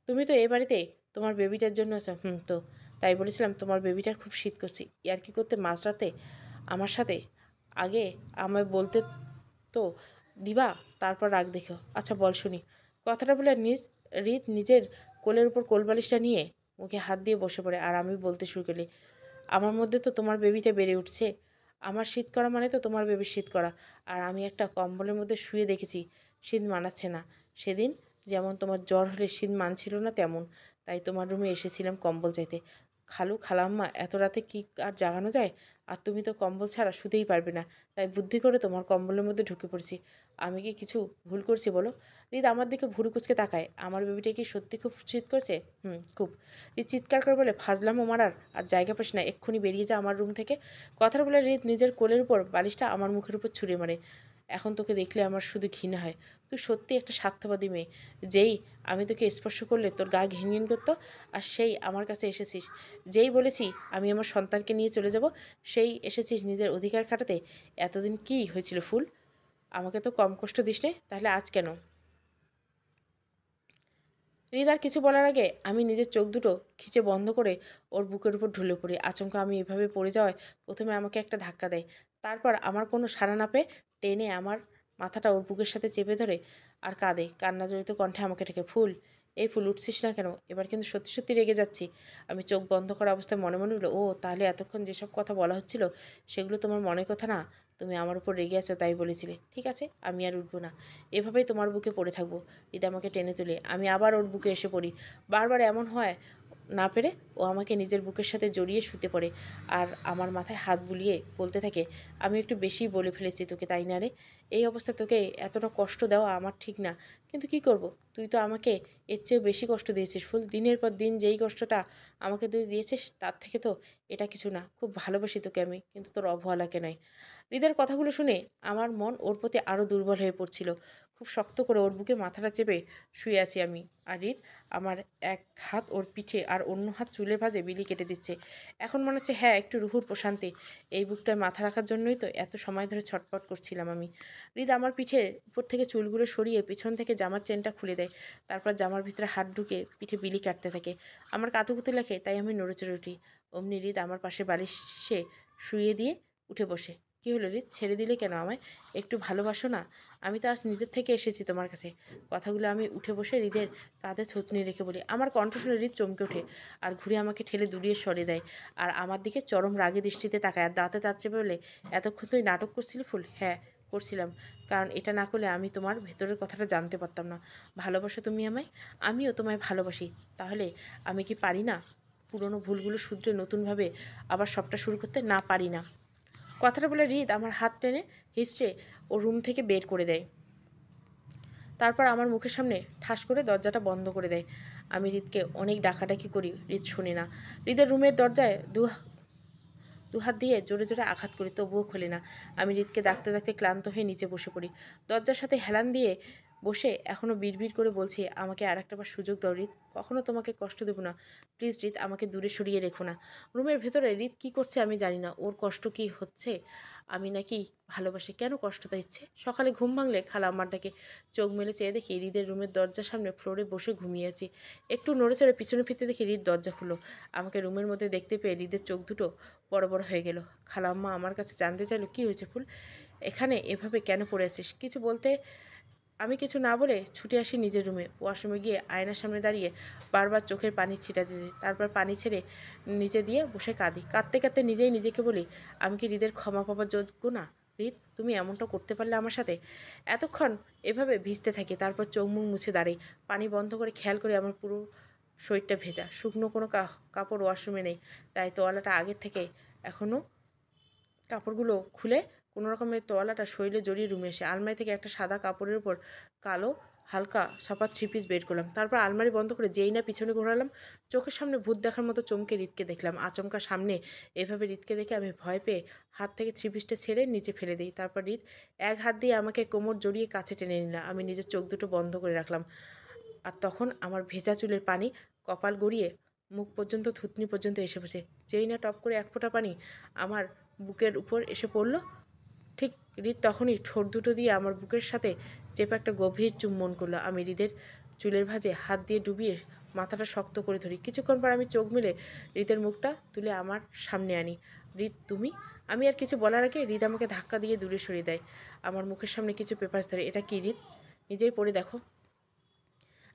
তুমি তো এ বাড়িতে তোমার বেবিটার জন্য আছো। তো তাই বলেছিলাম তোমার বেবিটার খুব শীত করছে। ইয়ার্কি করতে মাঝরাতে আমার সাথে আগে আমায় বলতে তো দিবা, তারপর রাগ দেখো। আচ্ছা বল শুনি। কথাটা বলে হৃদ নিজের কোলের উপর কোলবালিশটা নিয়ে মুখে হাত দিয়ে বসে পড়ে। আর আমি বলতে শুরু করলি, আমার মধ্যে তো তোমার বেবিটা বেড়ে উঠছে। আমার শীত করা মানে তো তোমার বেবির শীত করা। আর আমি একটা কম্বলের মধ্যে শুয়ে দেখেছি শীত মানাচ্ছে না। সেদিন যেমন তোমার জ্বর হলে শীত মানছিল না, তেমন। তাই তোমার রুমে এসেছিলাম কম্বল চাইতে। খালাম্মা, এত রাতে কি আর জাগানো যায়? আর তুমি তো কম্বল ছাড়া শুতেই পারবে না। তাই বুদ্ধি করে তোমার কম্বলের মধ্যে ঢুকে পড়েছি। আমি কি কিছু ভুল করছি বলো? হৃদ আমার দিকে ভুরু কুচকে তাকায়। আমার বেবিটা কি সত্যি খুব শীত করছে? খুব। হৃদ চিৎকার করে বলে, ফাজলামো মারার আর জায়গা পাস না, এক্ষুনি বেরিয়ে যা আমার রুম থেকে। কথাটা বলে হৃদ নিজের কোলের উপর বালিশটা আমার মুখের উপর ছুঁড়ে মারে। এখন তোকে দেখলে আমার শুধু ঘৃণা হয়। তুই সত্যি একটা স্বার্থবাদী মেয়ে। যেই আমি তোকে স্পর্শ করলে তোর গা ঘিন ঘিন করতো, আর সেই আমার কাছে এসেছিস। যেই বলেছি আমি আমার সন্তানকে নিয়ে চলে যাব, সেই এসেছিস নিজের অধিকার খাটাতে। এতদিন কি হয়েছিল ফুল? আমাকে তো কম কষ্ট দিস নে, তাহলে আজ কেন? হৃদ আর কিছু বলার আগে আমি নিজের চোখ দুটো খিচে বন্ধ করে ওর বুকের উপর ঢুলে পড়ি। আচমকা আমি এভাবে পড়ে যাওয়ায় প্রথমে আমাকে একটা ধাক্কা দেয়। তারপর আমার কোনো সাড়া না পেয়ে টেনে আমার মাথাটা ওর বুকের সাথে চেপে ধরে আর কাঁদে। কান্নাজড়িত কণ্ঠে আমাকে ডেকে, ফুল, এই ফুল, উঠছিস না কেন? এবার কিন্তু সত্যি সত্যি রেগে যাচ্ছি। আমি চোখ বন্ধ করা অবস্থায় মনে মনে হলো, ও তাহলে এতক্ষণ যেসব কথা বলা হচ্ছিল সেগুলো তোমার মনের কথা না? তুমি আমার উপর রেগে আছো তাই বলেছিলে। ঠিক আছে, আমি আর উঠবো না। এভাবেই তোমার বুকে পড়ে থাকবো। ঈদ আমাকে টেনে তুলে আমি আবার ওর বুকে এসে পড়ি। বারবার এমন হয় না পেরে ও আমাকে নিজের বুকের সাথে জড়িয়ে শুতে পড়ে। আর আমার মাথায় হাত বুলিয়ে বলতে থাকে, আমি একটু বেশিই বলে ফেলেছি তোকে, তাই না রে? এই অবস্থায় তোকে এতটা কষ্ট দেওয়া আমার ঠিক না। কিন্তু কি করব, তুই তো আমাকে এর চেয়েও বেশি কষ্ট দিয়েছিস ফুল। দিনের পর দিন যেই কষ্টটা আমাকে তুই দিয়েছিস, তার থেকে তো এটা কিছু না। খুব ভালোবাসি তোকে আমি, কিন্তু তোর অবহেলাকে নয়। হৃদের কথাগুলো শুনে আমার মন ওর প্রতি আরও দুর্বল হয়ে পড়ছিল। খুব শক্ত করে ওর বুকে মাথাটা চেপে শুয়ে আছি আমি। আর হৃদ আমার এক হাত ওর পিঠে আর অন্য হাত চুলের ভাঁজে বিলি কেটে দিচ্ছে। এখন মনে হচ্ছে হ্যাঁ, একটু রুহুর প্রশান্তি। এই বুকটায় মাথা রাখার জন্যই তো এত সময় ধরে ছটপট করছিলাম আমি। হৃদ আমার পিঠের উপর থেকে চুলগুলো সরিয়ে পিছন থেকে জামার চেনটা খুলে দেয়। তারপর জামার ভিতরে হাত ঢুকে পিঠে বিলি কাটতে থাকে। আমার কাতুকুতু লাগে, তাই আমি নড়ে চড়ে উঠি। অমনি হৃদ আমার পাশে বালিশে শুইয়ে দিয়ে উঠে বসে। কী হলো হৃদ, ছেড়ে দিলে কেন আমায়? একটু ভালোবাসো না? আমি তো আজ নিজের থেকে এসেছি তোমার কাছে। কথাগুলো আমি উঠে বসে হৃদের কাঁধে থুতনি রেখে বলি। আমার কণ্ঠ শুনে হৃদ চমকে ওঠে আর ঘুরে আমাকে ঠেলে দূরিয়ে সরে দেয়। আর আমার দিকে চরম রাগে দৃষ্টিতে তাকায় আর দাঁতে দাঁত চেপে বলে, এতক্ষণ তুই নাটক করছিলি ফুল? হ্যাঁ, করছিলাম। কারণ এটা না করলে আমি তোমার ভেতরের কথাটা জানতে পারতাম না। ভালোবাসো তুমি আমায়? আমিও তোমায় ভালোবাসি। তাহলে আমি কি পারি না পুরনো ভুলগুলো শুধরে নতুনভাবে আবার সবটা শুরু করতে? না, পারি না। কথাটা বলে হৃদ আমার হাত টেনে হিঁচড়ে ও রুম থেকে বের করে দেয়। তারপর আমার মুখের সামনে ঠাস করে দরজাটা বন্ধ করে দেয়। আমি হৃদকে অনেক ডাকাডাকি করি, হৃদ শুনি না। হৃদের রুমের দরজায় দুহাত দিয়ে জোরে জোরে আঘাত করি, তবুও খোলে না। আমি হৃদকে ডাকতে ডাকতে ক্লান্ত হয়ে নিচে বসে পড়ি। দরজার সাথে হেলান দিয়ে বসে এখনও বিড়বিড় করে বলছি, আমাকে আর একটা বার সুযোগ দাও হৃদ। কখনো তোমাকে কষ্ট দেবো না। প্লিজ হৃদ, আমাকে দূরে সরিয়ে রেখো না। রুমের ভেতরে হৃদ কী করছে আমি জানি না। ওর কষ্ট কি হচ্ছে, আমি নাকি ভালোবাসি? কেন কষ্টটা দিচ্ছে? সকালে ঘুম ভাঙলে খালাম্মার ডাকে চোখ মেলে চেয়ে দেখি হৃদের রুমের দরজার সামনে ফ্লোরে বসে ঘুমিয়ে আছি। একটু নড়ে চড়ে পিছনে ফিরতে দেখি হৃদ দরজা খুললো। আমাকে রুমের মধ্যে দেখতে পেয়ে হৃদের চোখ দুটো বড় বড় হয়ে গেল। খালাম্মা আমার কাছে জানতে চাইলো, কী হয়েছে ফুল, এখানে এভাবে কেন পড়ে আছিস? কিছু বলতে আমি কিছু না বলে ছুটে আসি নিজের রুমে। ওয়াশরুমে গিয়ে আয়নার সামনে দাঁড়িয়ে বারবার চোখের পানি ছিটা দিতে, তারপর পানি ছেড়ে নিচে দিয়ে বসে কাঁদি। কাঁদতে কাঁদতে নিজেই নিজেকে বলি, আমি কি হৃদের ক্ষমা পাবার যোগ্য না? হৃদ, তুমি এমনটা করতে পারলে আমার সাথে? এতক্ষণ এভাবে ভিজতে থাকি, তারপর চোখ মুখ মুছে দাঁড়াই। পানি বন্ধ করে খেয়াল করে আমার পুরো শরীরটা ভেজা। শুকনো কোনো কাপড় ওয়াশরুমে নেই, তাই তোয়ালাটা আগের থেকে এখনও কাপড়গুলো খুলে কোনো রকমের তোয়ালাটা শরীরে জড়িয়ে রুমে এসে আলমারি থেকে একটা সাদা কাপড়ের উপর কালো হালকা ছাপা 3 পিস বের করলাম। তারপর আলমারি বন্ধ করে যেই না পিছনে ঘোরালাম, চোখের সামনে ভূত দেখার মতো চমকে হৃদকে দেখলাম। আচমকা সামনে এভাবে হৃদকে দেখে আমি ভয় পেয়ে হাত থেকে 3 পিসটা ছেড়ে নিচে ফেলে দিই। তারপর হৃদ এক হাত দিয়ে আমাকে কোমর জড়িয়ে কাছে টেনে নিলাম। আমি নিজের চোখ দুটো বন্ধ করে রাখলাম। আর তখন আমার ভেজা চুলের পানি কপাল গড়িয়ে মুখ পর্যন্ত, থুতনি পর্যন্ত এসে বসে। যেই না টপ করে এক ফোঁটা পানি আমার বুকের উপর এসে পড়ল, ঠিক হৃদ তখনই ঠোঁট দুটো দিয়ে আমার বুকের সাথে চেপে একটা গভীর চুম্বন করলো। আমি হৃদের চুলের ভাঁজে হাত দিয়ে ডুবিয়ে মাথাটা শক্ত করে ধরি। কিছুক্ষণ পর আমি চোখ মেলে হৃদের মুখটা তুলে আমার সামনে আনি। হৃদ, তুমি? আমি আর কিছু বলার আগে হৃদ আমাকে ধাক্কা দিয়ে দূরে সরিয়ে দেয়। আমার মুখের সামনে কিছু পেপারস ধরে। এটা কি হৃদ? নিজেই পড়ে দেখো।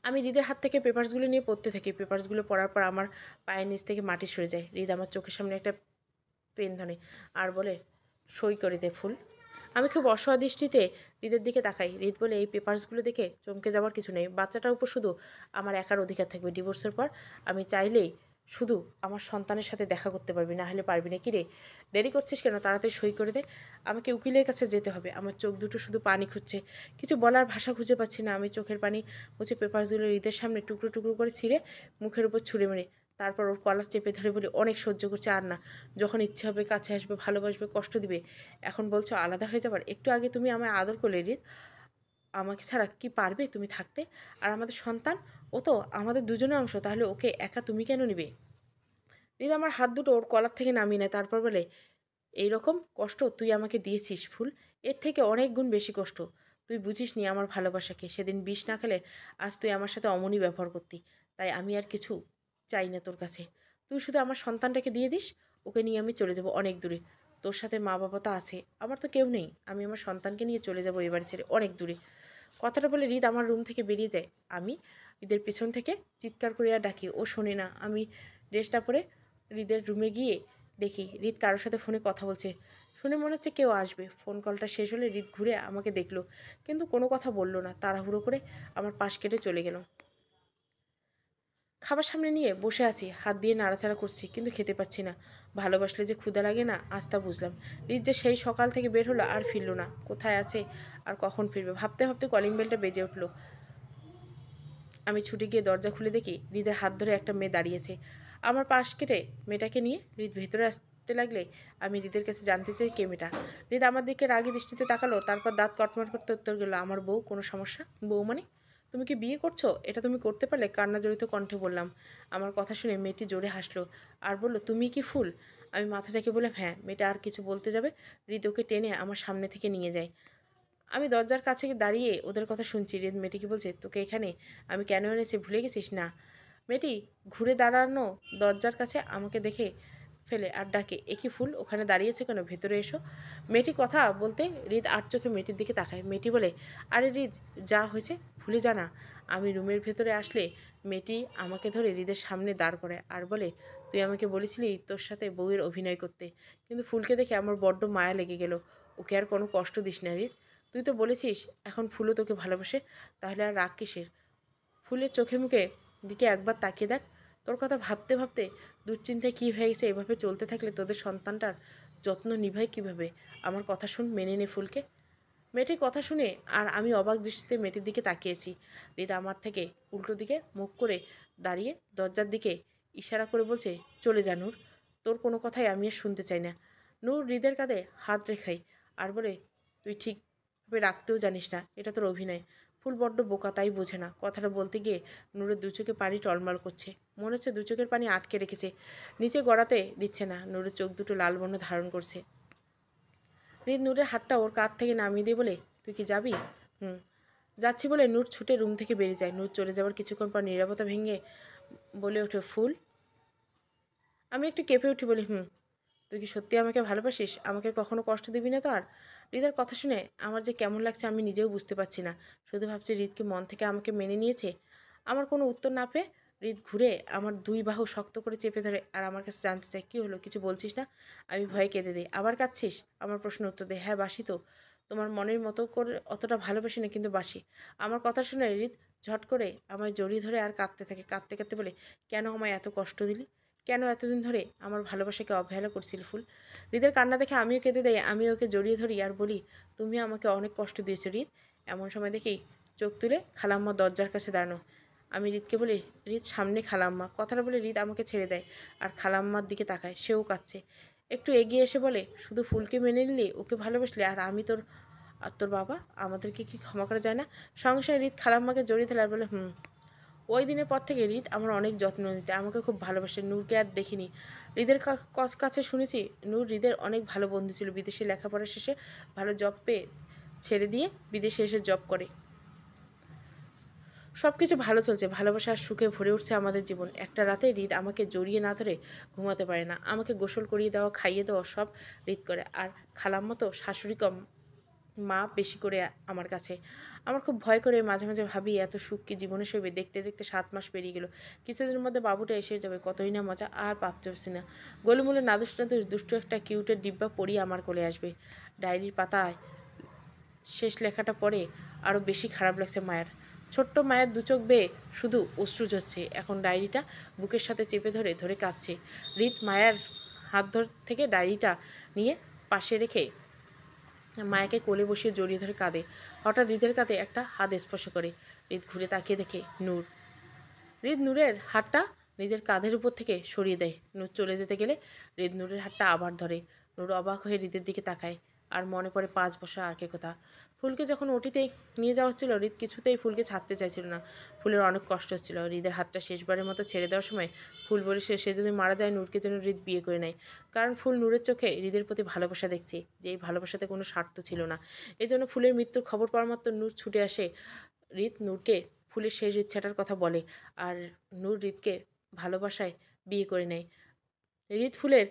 আমি হৃদের হাত থেকে পেপারসগুলো নিয়ে পড়তে থাকি। পেপারসগুলো পড়ার পর আমার পায়ের নিচ থেকে মাটি সরে যায়। হৃদ আমার চোখের সামনে একটা পেন ধরে আর বলে, সই করে দে ফুল। আমি খুব অসহায় দৃষ্টিতে হৃদের দিকে তাকাই। হৃদ বলে, এই পেপারসগুলো দেখে চমকে যাওয়ার কিছু নেই। বাচ্চাটার উপর শুধু আমার একার অধিকার থাকবে। ডিভোর্সের পর আমি চাইলেই শুধু আমার সন্তানের সাথে দেখা করতে পারবি, না হলে পারবি না। কি রে, দেরি করছিস কেন? তাড়াতাড়ি সই করে দে। আমাকে উকিলের কাছে যেতে হবে। আমার চোখ দুটো শুধু পানি খুঁজছে, কিছু বলার ভাষা খুঁজে পাচ্ছি না। আমি চোখের পানি মুছে পেপারসগুলো হৃদের সামনে টুকরো টুকরো করে ছিঁড়ে মুখের উপর ছুঁড়ে মেরে তারপর ওর কলার চেপে ধরে বলি, অনেক সহ্য করছে, আর না। যখন ইচ্ছে হবে কাছে আসবে, ভালোবাসবে, কষ্ট দিবে। এখন বলছো আলাদা হয়ে যাবার? একটু আগে তুমি আমায় আদর করলে হৃদ। আমাকে ছাড়া কি পারবে তুমি থাকতে? আর আমাদের সন্তান, ও তো আমাদের দুজনের অংশ। তাহলে ওকে একা তুমি কেন নিবে? হৃদ আমার হাত দুটো ওর কলার থেকে নামিয়ে নেয়। তারপর বলে, এই রকম কষ্ট তুই আমাকে দিয়েছিস ফুল, এর থেকে অনেক গুণ বেশি কষ্ট। তুই বুঝিস নি আমার ভালোবাসাকে। সেদিন বিষ না খেলে আজ তুই আমার সাথে অমনই ব্যবহার করতি। তাই আমি আর কিছু চাই না তোর কাছে। তুই শুধু আমার সন্তানটাকে দিয়ে দিস, ওকে নিয়ে আমি চলে যাব অনেক দূরে। তোর সাথে মা বাবা তো আছে, আমার তো কেউ নেই। আমি আমার সন্তানকে নিয়ে চলে যাব এ বাড়ি ছেড়ে অনেক দূরে। কথাটা বলে হৃদ আমার রুম থেকে বেরিয়ে যায়। আমি হৃদের পিছন থেকে চিৎকার করে আর ডাকি, ও শোনে না। আমি ড্রেসটা পরে হৃদের রুমে গিয়ে দেখি হৃদ কারোর সাথে ফোনে কথা বলছে। শুনে মনে হচ্ছে কেউ আসবে। ফোন কলটা শেষ হলে হৃদ ঘুরে আমাকে দেখলো, কিন্তু কোনো কথা বললো না। তাড়াহুড়ো করে আমার পাশ কেটে চলে গেল। খাবার সামনে নিয়ে বসে আছি, হাত দিয়ে নাড়াচাড়া করছি, কিন্তু খেতে পাচ্ছি না। ভালোবাসলে যে ক্ষুধা লাগে না, আজ তা বুঝলাম। হৃদ যে সেই সকাল থেকে বের হলো আর ফিরল না। কোথায় আছে আর কখন ফিরবে ভাবতে ভাবতে কলিং বেলটা বেজে উঠলো। আমি ছুটে গিয়ে দরজা খুলে দেখি হৃদের হাত ধরে একটা মেয়ে দাঁড়িয়েছে। আমার পাশ কেটে মেয়েটাকে নিয়ে হৃদ ভেতরে ভাবতে লাগলে আমি হৃদের কাছে জানতে চাই কে মেয়েটা। হৃদ আমার দিকে রাগী দৃষ্টিতে তাকালো, তারপর দাঁত কটমট করতে উত্তর গেল, আমার বউ। কোনো সমস্যা? বউ মানে? তুমি কি বিয়ে করছো? এটা তুমি করতে পারলে? কান্না জড়িত কণ্ঠে বললাম। আমার কথা শুনে মেয়েটি জোরে হাসলো আর বলল, তুমি কি ফুল? আমি মাথা থেকে বললাম, হ্যাঁ। মেয়েটা আর কিছু বলতে যাবে, হৃদ ওকে টেনে আমার সামনে থেকে নিয়ে যায়। আমি দরজার কাছে দাঁড়িয়ে ওদের কথা শুনছি। হৃদ মেয়েটিকে বলছে, তোকে এখানে আমি কেন এনেছি ভুলে গেছিস না? মেয়েটি ঘুরে দাঁড়ানো দরজার কাছে আমাকে দেখে ফেলে আর ডাকে, এ কি ফুল, ওখানে দাঁড়িয়েছে কেন? ভেতরে এসো। মেয়েটি কথা বলতে হৃদ আর চোখে মেয়েটির দিকে তাকায়। মেয়েটি বলে, আরে হৃদ, যা হয়েছে ভুলে জানা। আমি রুমের ভেতরে আসলে মেয়েটি আমাকে ধরে হৃদের সামনে দাঁড় করে আর বলে, তুই আমাকে বলেছিলি তোর সাথে বউয়ের অভিনয় করতে, কিন্তু ফুলকে দেখে আমার বড্ড মায়া লেগে গেল। ওকে আর কোনো কষ্ট দিস না হৃদ। তুই তো বলেছিস এখন ফুলও তোকে ভালোবাসে, তাহলে আর রাগ কিসের? ফুলের চোখে মুখে দিকে একবার তাকিয়ে দেখ। তোর কথা ভাবতে ভাবতে দুশ্চিন্তায় কী হয়ে গেছে। এভাবে চলতে থাকলে তোদের সন্তানটার যত্ন নিভাই কীভাবে? আমার কথা শুন, মেনে নে ফুলকে। মেয়েটির কথা শুনে আর আমি অবাক দৃষ্টিতে মেয়েটির দিকে তাকিয়েছি। হৃদ আমার থেকে উল্টো দিকে মুখ করে দাঁড়িয়ে দরজার দিকে ইশারা করে বলছে, চলে যা নূর, তোর কোনো কথাই আমি আর শুনতে চাই না। নূর হৃদের কাঁধে হাত রেখাই আর বলে, তুই ঠিকভাবে রাখতেও জানিস না, এটা তোর অভিনয়। ফুল বড্ড বোকা, তাই বোঝে না। কথাটা বলতে গিয়ে নূরের দু চোখে পানি টলমল করছে, মনে হচ্ছে দু চোখের পানি আটকে রেখেছে, নিচে গড়াতে দিচ্ছে না। নূরের চোখ দুটো লাল বর্ণ ধারণ করছে। হৃদ নূরের হাতটা ওর কাঁধ থেকে নামিয়ে দিয়ে বলে, তুই কি যাবি? হুম, যাচ্ছি বলে নূর ছুটে রুম থেকে বেরিয়ে যায়। নূর চলে যাওয়ার কিছুক্ষণ পর নীরবতা ভেঙে বলে ওঠে, ফুল। আমি একটু কেঁপে উঠি, বলি, হুম। তুই কি সত্যি আমাকে ভালোবাসিস? আমাকে কখনো কষ্ট দিবি না তো আর? হৃদের কথা শুনে আমার যে কেমন লাগছে আমি নিজেও বুঝতে পারছি না। শুধু ভাবছি হৃদকে মন থেকে আমাকে মেনে নিয়েছে। আমার কোনো উত্তর না পেয়ে হৃদ ঘুরে আমার দুই বাহু শক্ত করে চেপে ধরে আর আমার কাছে জানতে চায়, কী হলো, কিছু বলছিস না? আমি ভয়ে কেঁদে দিই। আবার কাঁদছিস? আমার প্রশ্ন উত্তর দেয়, হ্যাঁ বাসি তো। তোমার মনের মতো করে অতটা ভালোবাসি না, কিন্তু বাসি। আমার কথা শুনে হৃদ ঝট করে আমায় জড়িয়ে ধরে আর কাঁদতে থাকে। কাঁদতে কাঁদতে বলে, কেন আমায় এত কষ্ট দিলি? কেন এতদিন ধরে আমার ভালোবাসাকে অবহেলা করছিল ফুল? হৃদের কান্না দেখে আমিও কেঁদে দেই। আমি ওকে জড়িয়ে ধরি আর বলি, তুমি আমাকে অনেক কষ্ট দিয়েছো হৃদ। এমন সময় দেখেই চোখ তুলে খালাম্মা দরজার কাছে দাঁড়ানো। আমি হৃদকে বলি, হৃদ সামনে খালাম্মা। কথাটা বলে হৃদ আমাকে ছেড়ে দেয় আর খালাম্মার দিকে তাকায়। সেও কাঁদছে। একটু এগিয়ে এসে বলে, শুধু ফুলকে মেনে নিলি, ওকে ভালোবাসলে, আর আমি তোর আর তোর বাবা, আমাদেরকে কি ক্ষমা করা যায় না? সঙ্গে সঙ্গে হৃদ খালাম্মাকে জড়িয়ে ধরে আর বলে, হুম। ওই দিনের পর থেকে হৃদ আমার অনেক যত্ন নিতে, আমাকে খুব ভালোবাসে। নূরকে আর দেখিনি। হৃদের কাছে শুনেছি নূর হৃদের অনেক ভালো বন্ধু ছিল। বিদেশে লেখাপড়া শেষে ভালো জব পেয়ে ছেড়ে দিয়ে বিদেশে এসে জব করে। সব কিছু ভালো চলছে, ভালোবাসা আর সুখে ভরে উঠছে আমাদের জীবন। একটা রাতে হৃদ আমাকে জড়িয়ে না ধরে ঘুমাতে পারে না। আমাকে গোসল করিয়ে দেওয়া, খাইয়ে দেওয়া সব হৃদ করে। আর খালাম্মা তো শাশুড়ি কম, মা বেশি করে আমার কাছে। আমার খুব ভয় করে, মাঝে মাঝে ভাবি এত সুখ কি জীবনে সইবে? দেখতে দেখতে 7 মাস পেরিয়ে গেল। কিছুদিনের মধ্যে বাবুটা এসে যাবে, কতই না মজা। আর ভাবতে পারছি না। গোলুমুলে নাদুস নাদুস দুষ্টু একটা কিউটের ডিব্বা পরিয়ে আমার কোলে আসবে। ডায়েরির পাতায় শেষ লেখাটা পড়ে আরও বেশি খারাপ লাগছে মায়ের। ছোট্ট মায়ের দু চোখ বেয়ে শুধু অশ্রু ঝরছে। এখন ডায়েরিটা বুকের সাথে চেপে ধরে ধরে কাঁদছে। হৃদ মায়ের হাত থেকে ডায়েরিটা নিয়ে পাশে রেখে মায়াকে কোলে বসিয়ে জড়িয়ে ধরে কাঁদে। হঠাৎ হৃদের কাঁধে একটা হাত স্পর্শ করে। হৃদ ঘুরে তাকিয়ে দেখে নূর। হৃদ নূরের হাতটা নিজের কাঁধের উপর থেকে সরিয়ে দেয়। নূর চলে যেতে গেলে হৃদ নূরের হাতটা আবার ধরে। নূর অবাক হয়ে হৃদের দিকে তাকায় আর মনে পড়ে 5 বছর আগের কথা। ফুলকে যখন ওটিতে নিয়ে যাওয়া হচ্ছিল, হৃদ কিছুতেই ফুলকে ছাড়তে চাইছিল না। ফুলের অনেক কষ্ট হচ্ছিল। হৃদের হাতটা শেষবারের মতো ছেড়ে দেওয়ার সময় ফুল বলে, সে যদি মারা যায় নূরকে যেন হৃদ বিয়ে করে নেয়। কারণ ফুল নূরের চোখে হৃদের প্রতি ভালোবাসা দেখছে, যে এই ভালোবাসাতে কোনো স্বার্থ ছিল না। এই জন্য ফুলের মৃত্যুর খবর পাওয়ার মাত্র নূর ছুটে আসে। হৃদ নূরকে ফুলের শেষ ইচ্ছাটার কথা বলে আর নূর হৃদকে ভালোবাসায় বিয়ে করে নেয়। হৃদ ফুলের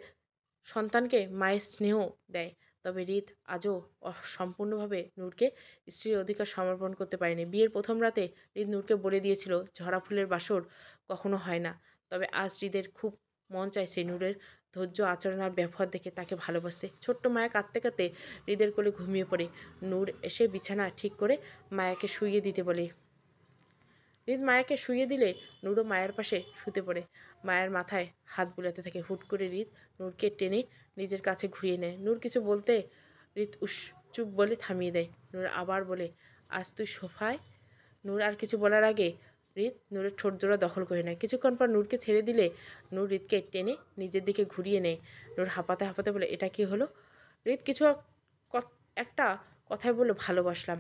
সন্তানকে মায়ের স্নেহ দেয়। তবে হৃদ আজও সম্পূর্ণভাবে নূরকে স্ত্রীর অধিকার সমর্পণ করতে পারেনি। বিয়ের প্রথম রাতে হৃদ নূরকে বলে দিয়েছিল, ঝরা ফুলের বাসর কখনো হয় না। তবে আজ হৃদের খুব মন চাইছে নূরের ধৈর্য, আচরণ আর ব্যবহার দেখে তাকে ভালোবাসতে। ছোট্ট মায়া কাঁদতে কাঁদতে হৃদের কোলে ঘুমিয়ে পড়ে। নূর এসে বিছানা ঠিক করে মায়াকে শুইয়ে দিতে বলে। হৃদ মায়াকে শুইয়ে দিলে নূরও মায়ের পাশে শুতে পড়ে। মায়ের মাথায় হাত বুলাতে থাকে। হুট করে হৃদ নূরকে টেনে নিজের কাছে ঘুরিয়ে নেয়। নূর কিছু বলতে হৃদ চুপ বলে থামিয়ে দেয়। নূর আবার বলে, আজ তুই সোফায়। নূর আর কিছু বলার আগে হৃদ নূরের ঠোঁট জোড়া দখল করে নেয়। কিছুক্ষণ পর নূরকে ছেড়ে দিলে নূর হৃদকে টেনে নিজের দিকে ঘুরিয়ে নেয়। নূর হাঁপাতে হাঁপাতে বলে, এটা কি হলো? হৃদ কিছু একটা কথায় বললো, ভালোবাসলাম,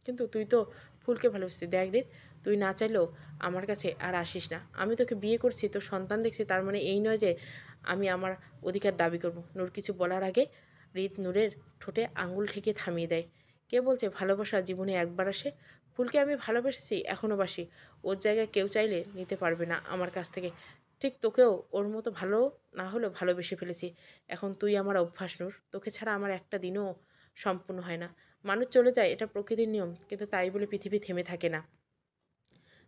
কিন্তু তুই তো ফুলকে ভালোবাসতি। দেখ হৃদ, তুই না চাইলেও আমার কাছে আর আসিস না। আমি তোকে বিয়ে করছি, তোর সন্তান দেখছি, তার মানে এই নয় যে আমি আমার অধিকার দাবি করব। নূর কিছু বলার আগে হৃদ নূরের ঠোঁটে আঙুল ঠেকিয়ে থামিয়ে দেয়। কে বলছে ভালোবাসা জীবনে একবার আসে? ফুলকে আমি ভালোবেসেছি, এখনও বাসি। ওর জায়গায় কেউ চাইলে নিতে পারবে না আমার কাছ থেকে। ঠিক তোকেও ওর মতো ভালো না হলেও ভালোবেসে ফেলেছি। এখন তুই আমার অভ্যাস নূর, তোকে ছাড়া আমার একটা দিনও সম্পূর্ণ হয় না। মানুষ চলে যায়, এটা প্রকৃতির নিয়ম, কিন্তু তাই বলে পৃথিবী থেমে থাকে না।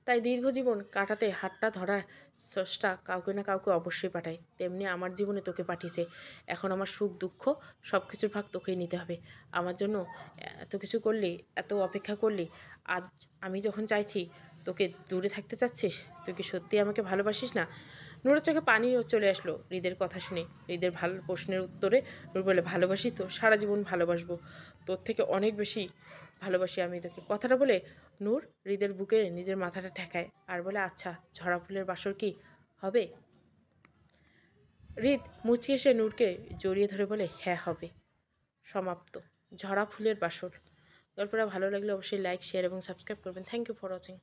তাই দীর্ঘ জীবন কাটাতে হাতটা ধরার স্রষ্টা কাউকে না কাউকে অবশ্যই পাঠায়। তেমনি আমার জীবনে তোকে পাঠিয়েছে। এখন আমার সুখ দুঃখ সব কিছুর ভাগ তোকেই নিতে হবে। আমার জন্য এত কিছু করলি, এত অপেক্ষা করলি, আজ আমি যখন চাইছি তোকে দূরে থাকতে চাচ্ছিস, তুই কি সত্যি আমাকে ভালোবাসিস না? নূরের চোখে পানিও চলে আসলো হৃদের কথা শুনে। হৃদের ভালো প্রশ্নের উত্তরে নূর বলে, ভালোবাসি তো, সারা জীবন ভালোবাসবো, তোর থেকে অনেক বেশি ভালোবাসি আমি তোকে। কথাটা বলে নূর হৃদের বুকে নিজের মাথাটা ঠেকায় আর বলে, আচ্ছা, ঝরা ফুলের বাসর কি হবে? হৃদ মুচকি এসে নূরকে জড়িয়ে ধরে বলে, হ্যাঁ হবে। সমাপ্ত। ঝরা ফুলের বাসর। গল্পটা ভালো লাগলে অবশ্যই লাইক, শেয়ার এবং সাবস্ক্রাইব করবেন। Thank you for watching.